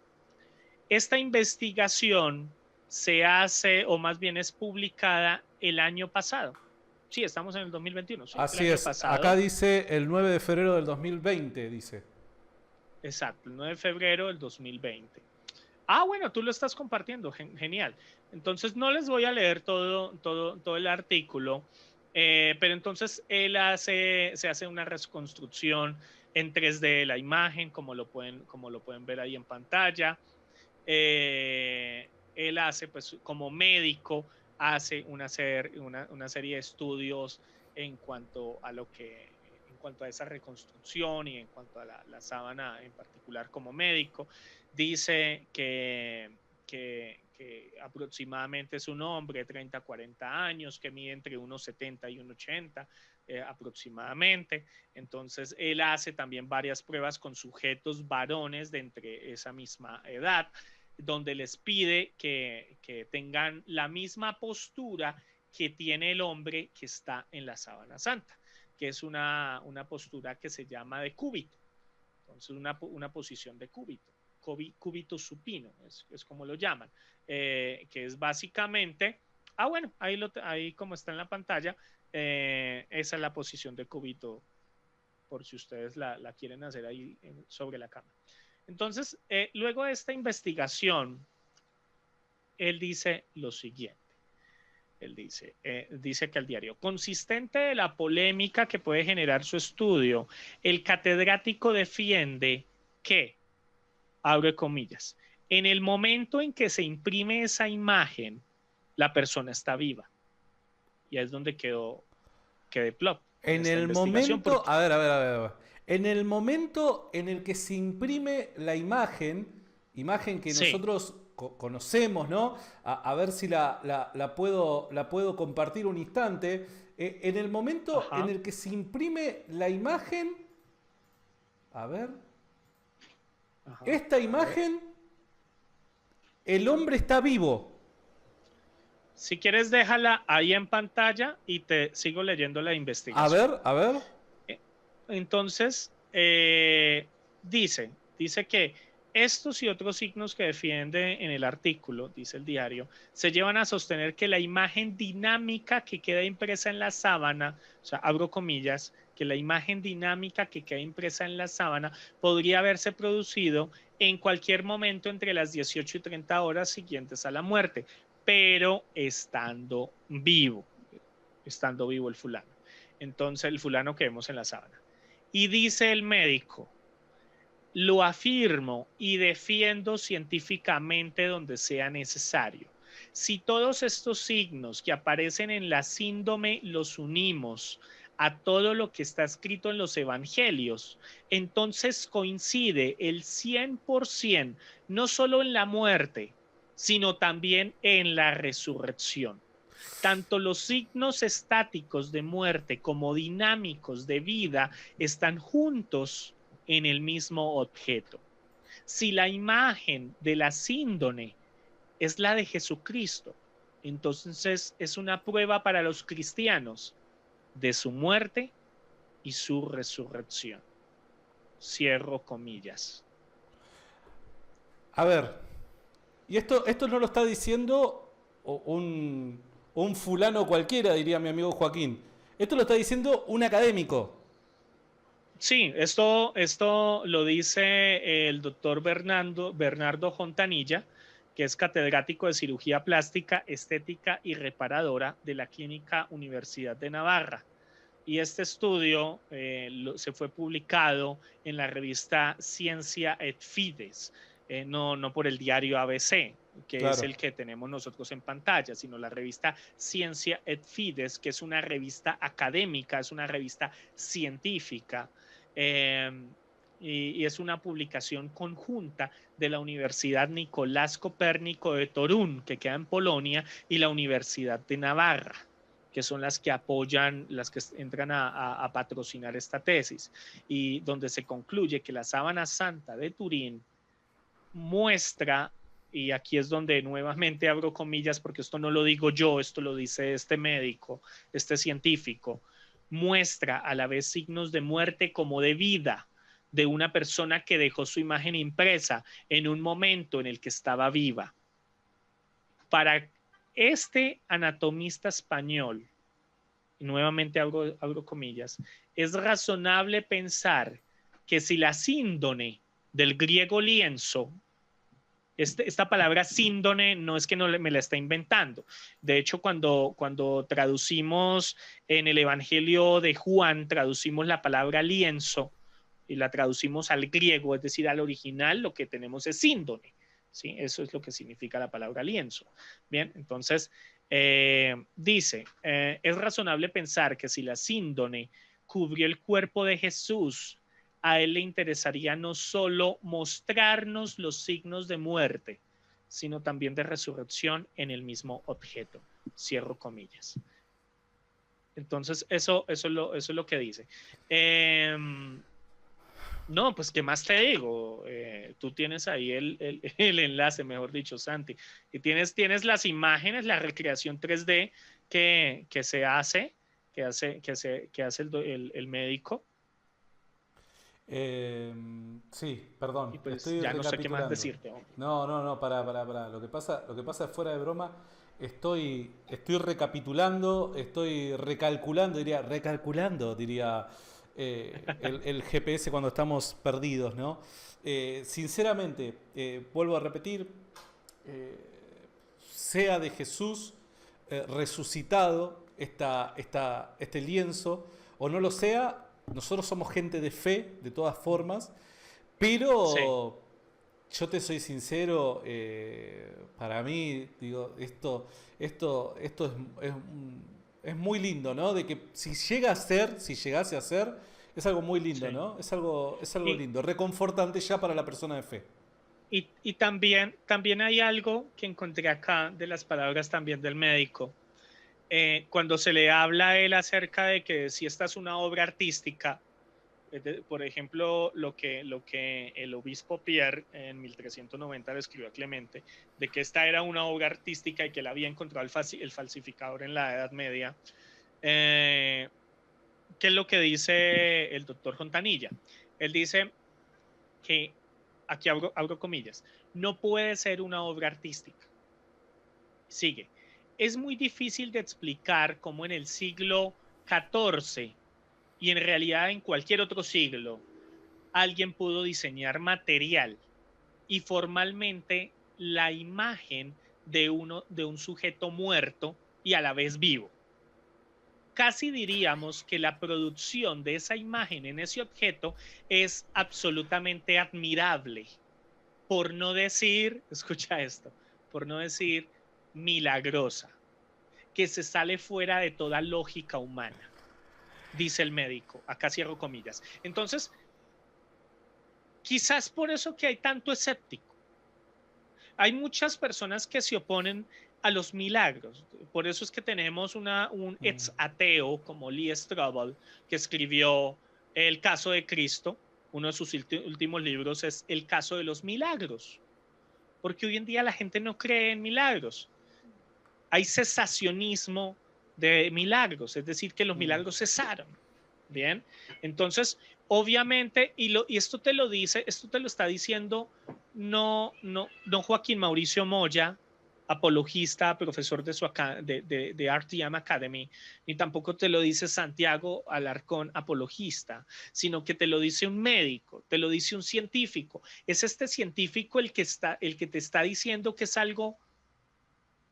Esta investigación se hace, o más bien es publicada el año pasado. Sí, estamos en el 2021, sí, el Así año es. Acá pasado. dice el 9 de febrero del 2020, dice. Exacto, el 9 de febrero del 2020. Ah, bueno, tú lo estás compartiendo, genial. Entonces no les voy a leer todo el artículo, pero entonces se hace una reconstrucción en 3D de la imagen, como lo pueden ver ahí en pantalla. Él hace, pues, como médico, hace una serie de estudios en cuanto a en cuanto a esa reconstrucción y en cuanto a la sábana en particular como médico. Dice que aproximadamente es un hombre de 30 a 40 años que mide entre 1,70 y 1,80 aproximadamente. Entonces, él hace también varias pruebas con sujetos varones de entre esa misma edad, donde les pide que tengan la misma postura que tiene el hombre que está en la sábana santa, que es una postura que se llama de cúbito. Entonces, una posición de cúbito, cúbito supino, es como lo llaman, que es básicamente, bueno, ahí como está en la pantalla, esa es la posición de cúbito, por si ustedes la quieren hacer ahí sobre la cama. Entonces, luego de esta investigación, él dice lo siguiente. Él dice que al diario, consistente de la polémica que puede generar su estudio, el catedrático defiende que, abre comillas, en el momento en que se imprime esa imagen, la persona está viva. Y es donde quedé plop con En esta el investigación. momento, Porque, a ver. En el momento en el que se imprime la imagen que sí, nosotros conocemos, ¿no? A ver si la puedo compartir un instante. En el momento en ajá, el que se imprime la imagen, a ver, ajá, esta a ver. imagen, el hombre está vivo. Si quieres, déjala ahí en pantalla y te sigo leyendo la A investigación. ver, a ver. Entonces, dice que estos y otros signos que defiende en el artículo, dice el diario, se llevan a sostener que la imagen dinámica que queda impresa en la sábana, o sea, abro comillas, que la imagen dinámica que queda impresa en la sábana podría haberse producido en cualquier momento entre las 18 y 30 horas siguientes a la muerte, pero estando vivo el fulano. Entonces, el fulano que vemos en la sábana. Y dice el médico, lo afirmo y defiendo científicamente donde sea necesario. Si todos estos signos que aparecen en la síndrome los unimos a todo lo que está escrito en los evangelios, entonces coincide el 100%, no solo en la muerte, sino también en la resurrección. Tanto los signos estáticos de muerte como dinámicos de vida están juntos en el mismo objeto. Si la imagen de la síndone es la de Jesucristo, entonces es una prueba para los cristianos de su muerte y su resurrección. Cierro comillas. A ver, y esto no lo está diciendo un fulano cualquiera, diría mi amigo Joaquín. Esto lo está diciendo un académico. Sí, esto lo dice el doctor Bernardo Fontanilla, que es catedrático de cirugía plástica, estética y reparadora de la Clínica Universidad de Navarra. Y este estudio se fue publicado en la revista Ciencia et Fides, no por el diario ABC. que es Claro. el que tenemos nosotros en pantalla, sino la revista Ciencia et Fides, que es una revista académica, es una revista científica, eh, y es una publicación conjunta de la Universidad Nicolás Copérnico de Torún, que queda en Polonia, y la Universidad de Navarra, que son las que apoyan, las que entran a patrocinar esta tesis, y donde se concluye que la sábana santa de Turín muestra, y aquí es donde nuevamente abro comillas porque esto no lo digo yo, esto lo dice este médico, este científico, muestra a la vez signos de muerte como de vida de una persona que dejó su imagen impresa en un momento en el que estaba viva. Para este anatomista español, y nuevamente abro comillas, es razonable pensar que si la síndone del griego lienzo, esta palabra síndone no es que no me la está inventando. De hecho, cuando traducimos en el Evangelio de Juan, traducimos la palabra lienzo y la traducimos al griego, es decir, al original, lo que tenemos es síndone. ¿Sí? Eso es lo que significa la palabra lienzo. Bien, entonces dice, es razonable pensar que si la síndone cubrió el cuerpo de Jesús, a él le interesaría no solo mostrarnos los signos de muerte, sino también de resurrección en el mismo objeto. Cierro comillas. Entonces, eso es lo que dice. No, pues, ¿qué más te digo? Tú tienes ahí el enlace, mejor dicho, Santi. Y tienes las imágenes, la recreación 3D que se hace, que hace el médico. Sí, perdón, Y pues estoy ya no sé qué más recapitulando. decirte, hombre. No, para. Lo que pasa es fuera de broma. Estoy recapitulando, estoy recalculando, diría el GPS cuando estamos perdidos, ¿no? Sinceramente, vuelvo a repetir, eh, sea de Jesús resucitado este lienzo, o no lo sea, nosotros somos gente de fe, de todas formas, Sí. pero yo te soy sincero, para mí, digo, esto es muy lindo, ¿no? De que si llegase a ser, es algo muy lindo, Sí. ¿no? Es algo Y, lindo, reconfortante ya para la persona de fe. y también hay algo que encontré acá de las palabras también del médico. Cuando se le habla a él acerca de que si esta es una obra artística, por ejemplo, lo que el obispo Pierre en 1390 le escribió a Clemente, de que esta era una obra artística y que la había encontrado el falsificador en la Edad Media, ¿qué es lo que dice el doctor Fontanilla? Él dice que, aquí abro comillas, no puede ser una obra artística. Sigue. Es muy difícil de explicar cómo en el siglo XIV y en realidad en cualquier otro siglo alguien pudo diseñar material y formalmente la imagen de un sujeto muerto y a la vez vivo. Casi diríamos que la producción de esa imagen en ese objeto es absolutamente admirable, por no decir, escucha esto, por no decir milagrosa, que se sale fuera de toda lógica humana, dice el médico. Acá cierro comillas. Entonces, quizás por eso que hay tanto escéptico. Hay muchas personas que se oponen a los milagros. Por eso es que tenemos un ex ateo como Lee Strobel, que escribió El caso de Cristo. Uno de sus últimos libros es El caso de los milagros. Porque hoy en día la gente no cree en milagros. Hay cesacionismo de milagros, es decir, que los milagros cesaron. Bien, entonces, obviamente, y esto te lo está diciendo no Joaquín Mauricio Moya, apologista, profesor de RTM Academy, ni tampoco te lo dice Santiago Alarcón, apologista, sino que te lo dice un médico, te lo dice un científico. Es este científico el que te está diciendo que es algo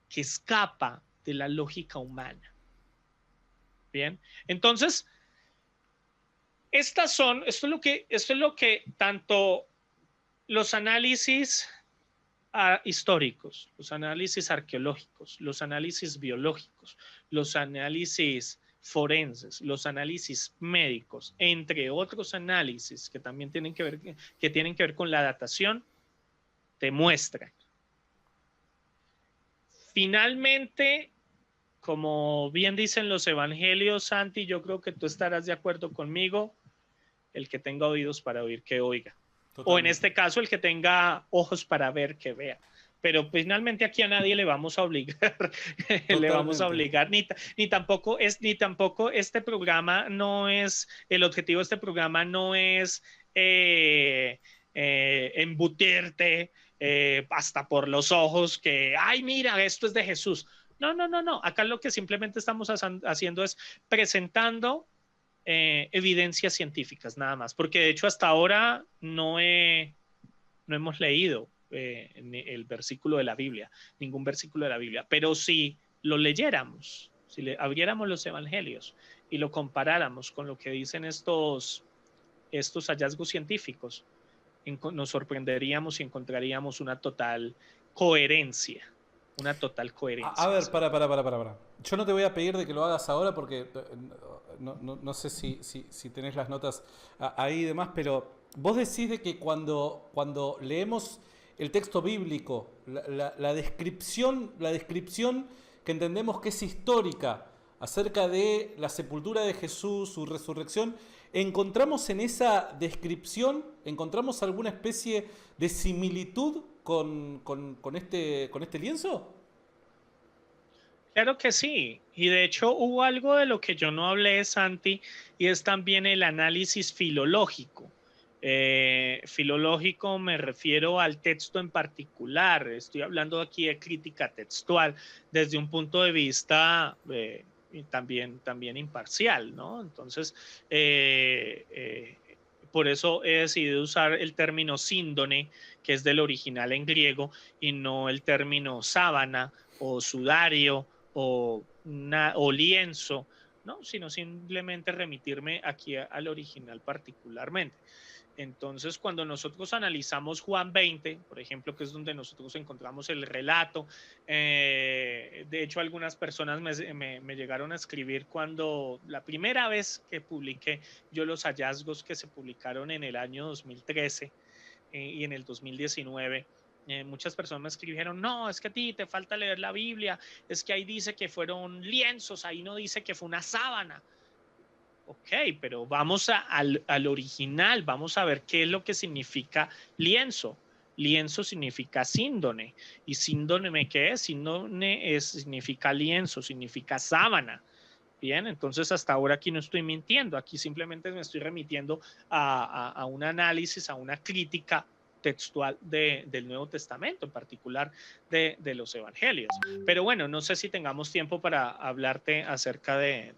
que escapa de la lógica humana. Bien, entonces, esto es lo que tanto los análisis históricos, los análisis arqueológicos, los análisis biológicos, los análisis forenses, los análisis médicos, entre otros análisis que también tienen que ver con la datación, te muestran. Finalmente, como bien dicen los evangelios, Santi, yo creo que tú estarás de acuerdo conmigo, el que tenga oídos para oír, que oiga. Totalmente. O en este caso, el que tenga ojos para ver, que vea. Pero finalmente aquí a nadie le vamos a obligar, le vamos a obligar, ni tampoco este programa no es, el objetivo de este programa no es embutirte hasta por los ojos que, ay, mira, esto es de Jesús. No, no, no, no. Acá lo que simplemente estamos haciendo es presentando evidencias científicas, nada más. Porque de hecho hasta ahora no hemos leído el versículo de la Biblia, ningún versículo de la Biblia. Pero si lo leyéramos, si abriéramos los evangelios y lo comparáramos con lo que dicen estos hallazgos científicos, nos sorprenderíamos y encontraríamos una total coherencia. Una total coherencia. A ver, para. Yo no te voy a pedir de que lo hagas ahora porque no sé si tenés las notas ahí y demás, pero vos decís de que cuando leemos el texto bíblico, la descripción que entendemos que es histórica acerca de la sepultura de Jesús, su resurrección, ¿encontramos en esa descripción, encontramos alguna especie de similitud con este lienzo? Claro que sí, y de hecho hubo algo de lo que yo no hablé, Santi, y es también el análisis filológico. Filológico me refiero al texto en particular, estoy hablando aquí de crítica textual desde un punto de vista también imparcial, ¿no? Entonces, por eso he decidido usar el término síndone, que es del original en griego, y no el término sábana o sudario o lienzo, ¿no? Sino simplemente remitirme aquí al original particularmente. Entonces, cuando nosotros analizamos Juan 20, por ejemplo, que es donde nosotros encontramos el relato, de hecho algunas personas me llegaron a escribir cuando la primera vez que publiqué yo los hallazgos que se publicaron en el año 2013 y en el 2019, muchas personas me escribieron, no, es que a ti te falta leer la Biblia, es que ahí dice que fueron lienzos, ahí no dice que fue una sábana. Ok, pero vamos al original, vamos a ver qué es lo que significa lienzo. Lienzo significa síndone. ¿Y síndone qué es? Síndone significa lienzo, significa sábana. Bien, entonces hasta ahora aquí no estoy mintiendo, aquí simplemente me estoy remitiendo a un análisis, a una crítica textual del Nuevo Testamento, en particular de los evangelios. Pero bueno, no sé si tengamos tiempo para hablarte acerca del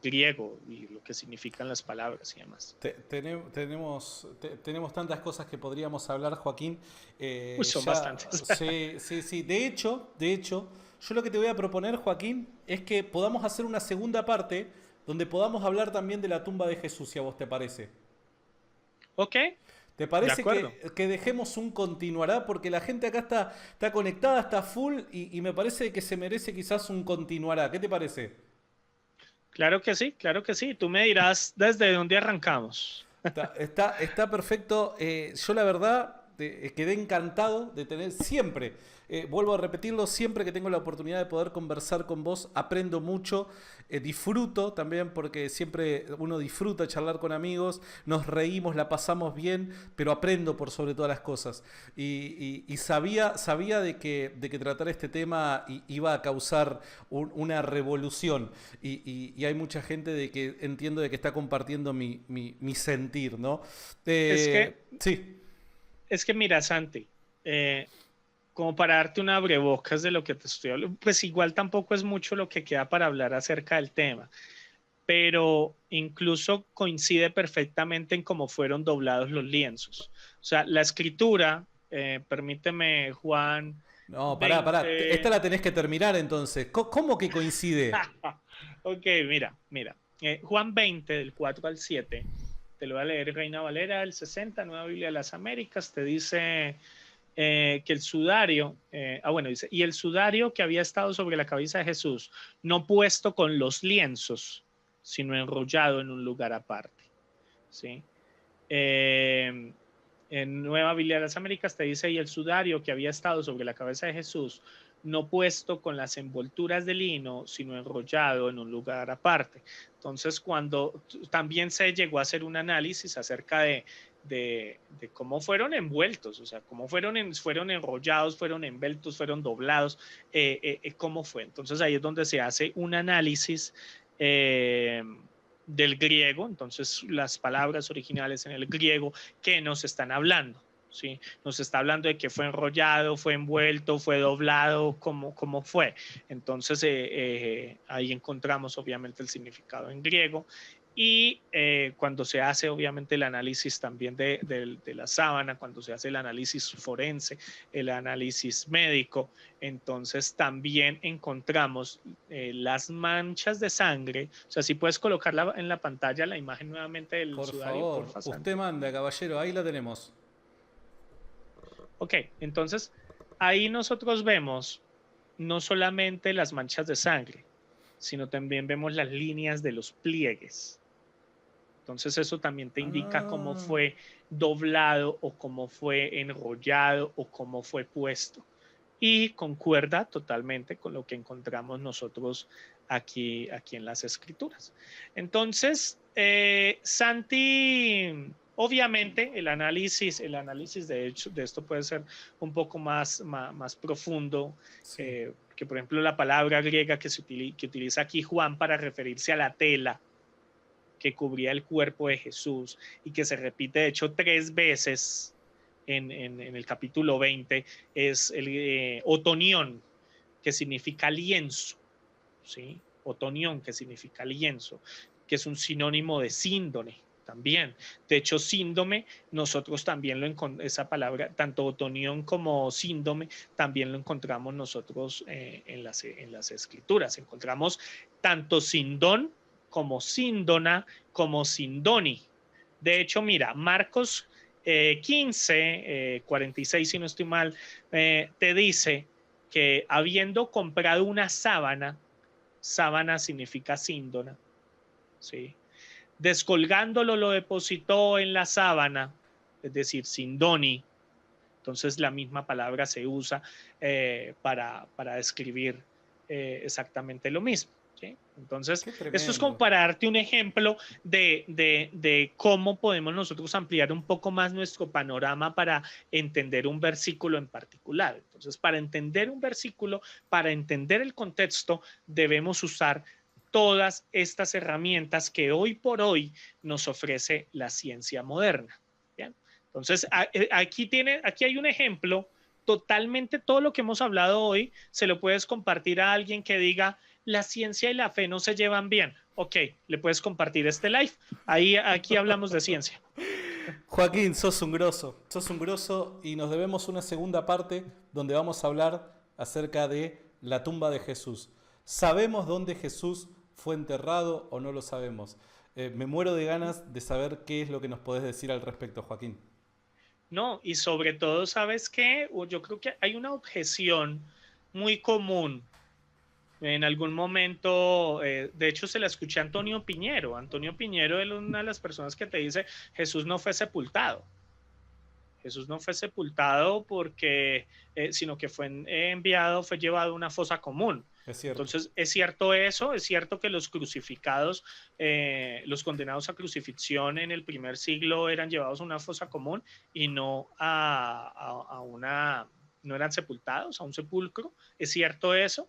griego y lo que significan las palabras y demás. Tenemos tantas cosas que podríamos hablar, Joaquín. Son bastantes. Sí. De hecho, yo lo que te voy a proponer, Joaquín, es que podamos hacer una segunda parte donde podamos hablar también de la tumba de Jesús, si a vos te parece. Ok. ¿Te parece que dejemos un continuará? Porque la gente acá está conectada, está full y me parece que se merece quizás un continuará. ¿Qué te parece? Claro que sí, claro que sí. Tú me dirás desde dónde arrancamos. Está perfecto. Yo la verdad quedé encantado de tener siempre, vuelvo a repetirlo, siempre que tengo la oportunidad de poder conversar con vos, aprendo mucho, disfruto también porque siempre uno disfruta charlar con amigos, nos reímos, la pasamos bien, pero aprendo por sobre todas las cosas. Y sabía de que tratar este tema iba a causar una revolución y hay mucha gente de que entiendo de que está compartiendo mi sentir, ¿no? Sí. Es que mira, Santi, como para darte una abrebocas de lo que te estoy hablando, pues igual tampoco es mucho lo que queda para hablar acerca del tema, pero incluso coincide perfectamente en cómo fueron doblados los lienzos. O sea, la escritura, permíteme, Juan. No, pará. Esta la tenés que terminar entonces. ¿Cómo que coincide? Ok, mira. Juan 20, del 4 al 7. Te lo voy a leer, Reina Valera del 60, Nueva Biblia de las Américas. Te dice, que el sudario, bueno, dice, y el sudario que había estado sobre la cabeza de Jesús, no puesto con los lienzos, sino enrollado en un lugar aparte. ¿Sí? En Nueva Biblia de las Américas te dice, y el sudario que había estado sobre la cabeza de Jesús, no puesto con las envolturas de lino, sino enrollado en un lugar aparte. Entonces, cuando también se llegó a hacer un análisis acerca de cómo fueron envueltos, o sea, cómo fueron enrollados, fueron envueltos, fueron doblados, cómo fue. Entonces, ahí es donde se hace un análisis del griego, entonces las palabras originales en el griego que nos están hablando, ¿sí? Nos está hablando de que fue enrollado, fue envuelto, fue doblado, cómo fue. Entonces ahí encontramos obviamente el significado en griego. Y cuando se hace obviamente el análisis también de la sábana, cuando se hace el análisis forense, el análisis médico, entonces también encontramos las manchas de sangre. O sea, si puedes colocarla en la pantalla la imagen nuevamente del Por sudario, favor, porfa, Santi. usted manda, caballero, ahí la tenemos. Ok, entonces ahí nosotros vemos no solamente las manchas de sangre, sino también vemos las líneas de los pliegues. Entonces eso también te indica cómo fue doblado o cómo fue enrollado o cómo fue puesto. Y concuerda totalmente con lo que encontramos nosotros aquí en las escrituras. Entonces, Santi, obviamente el análisis de hecho de esto puede ser un poco más profundo, Sí. que por ejemplo la palabra griega que utiliza aquí Juan para referirse a la tela que cubría el cuerpo de Jesús y que se repite de hecho 3 veces en el capítulo 20, es el otonión, que significa lienzo, ¿sí? Otonión, que significa lienzo, que es un sinónimo de síndone también. De hecho, síndome, nosotros también lo encontramos, esa palabra, tanto otonión como síndome, también lo encontramos nosotros en las escrituras. Encontramos tanto sindón como síndona, como sindoni. De hecho, mira, Marcos 15, 46, si no estoy mal, te dice que habiendo comprado una sábana, sábana significa síndona, ¿sí? Descolgándolo lo depositó en la sábana, es decir, sindoni. Entonces la misma palabra se usa para describir exactamente lo mismo. ¿Sí? Entonces, esto es como para darte un ejemplo de cómo podemos nosotros ampliar un poco más nuestro panorama para entender un versículo en particular. Entonces, para entender un versículo, para entender el contexto, debemos usar todas estas herramientas que hoy por hoy nos ofrece la ciencia moderna. ¿Bien? Entonces, aquí hay un ejemplo. Totalmente todo lo que hemos hablado hoy se lo puedes compartir a alguien que diga la ciencia y la fe no se llevan bien. Ok, le puedes compartir este live. Aquí hablamos de ciencia. Joaquín, sos un grosso y nos debemos una segunda parte donde vamos a hablar acerca de la tumba de Jesús. ¿Sabemos dónde Jesús fue enterrado o no lo sabemos? Me muero de ganas de saber qué es lo que nos podés decir al respecto, Joaquín. No, y sobre todo, ¿sabes qué? Yo creo que hay una objeción muy común. En algún momento, de hecho, se la escuché a Antonio Piñero. Antonio Piñero es una de las personas que te dice, Jesús no fue sepultado. Jesús no fue sepultado porque, sino que fue enviado, fue llevado a una fosa común. Es cierto. Entonces, ¿es cierto eso? ¿Es cierto que los crucificados, los condenados a crucifixión en el primer siglo eran llevados a una fosa común y no no eran sepultados, a un sepulcro? ¿Es cierto eso?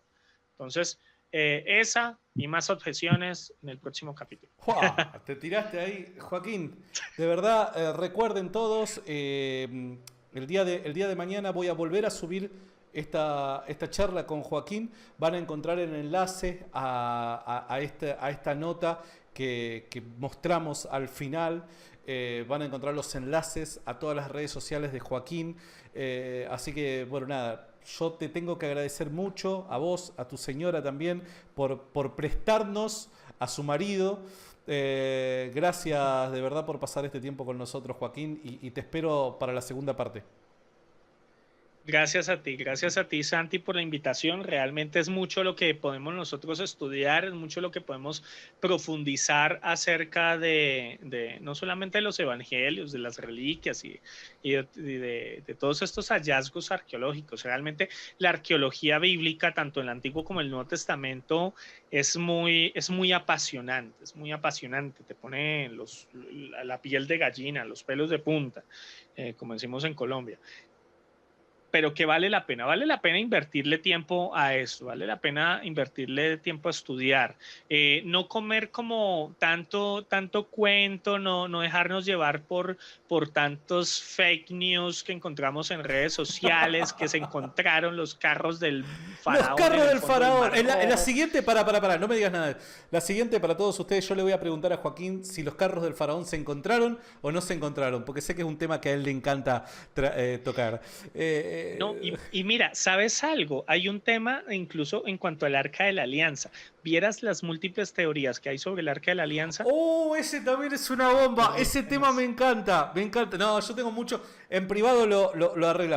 Entonces, esa y más objeciones en el próximo capítulo. ¡Wow! Te tiraste ahí, Joaquín. De verdad, recuerden todos, el día de mañana voy a volver a subir esta charla con Joaquín. Van a encontrar el enlace a esta nota que mostramos al final. Van a encontrar los enlaces a todas las redes sociales de Joaquín. Así que, bueno, nada. Yo te tengo que agradecer mucho, a vos, a tu señora también, por prestarnos a su marido. Gracias de verdad por pasar este tiempo con nosotros, Joaquín, y te espero para la segunda parte. Gracias a ti, Santi, por la invitación. Realmente es mucho lo que podemos nosotros estudiar, es mucho lo que podemos profundizar acerca de no solamente de los evangelios, de las reliquias y de todos estos hallazgos arqueológicos. Realmente la arqueología bíblica, tanto en el Antiguo como en el Nuevo Testamento, es muy apasionante, es muy apasionante. Te pone la piel de gallina, los pelos de punta, como decimos en Colombia, pero que vale la pena invertirle tiempo a esto, vale la pena invertirle tiempo a estudiar, no comer como tanto cuento, no dejarnos llevar por tantos fake news que encontramos en redes sociales, que se encontraron los carros del Los faraón en carros el del fondo del faraón. Mar En la Rojo. siguiente, para, no me digas nada. La siguiente para todos ustedes, yo le voy a preguntar a Joaquín si los carros del faraón se encontraron o no se encontraron, porque sé que es un tema que a él le encanta tocar. No, y mira, ¿sabes algo? Hay un tema incluso en cuanto al Arca de la Alianza. ¿Vieras las múltiples teorías que hay sobre el Arca de la Alianza? Oh, ese también es una bomba. Hay Ese tema temas. me encanta. Me encanta. No, yo tengo mucho. En privado lo arreglamos.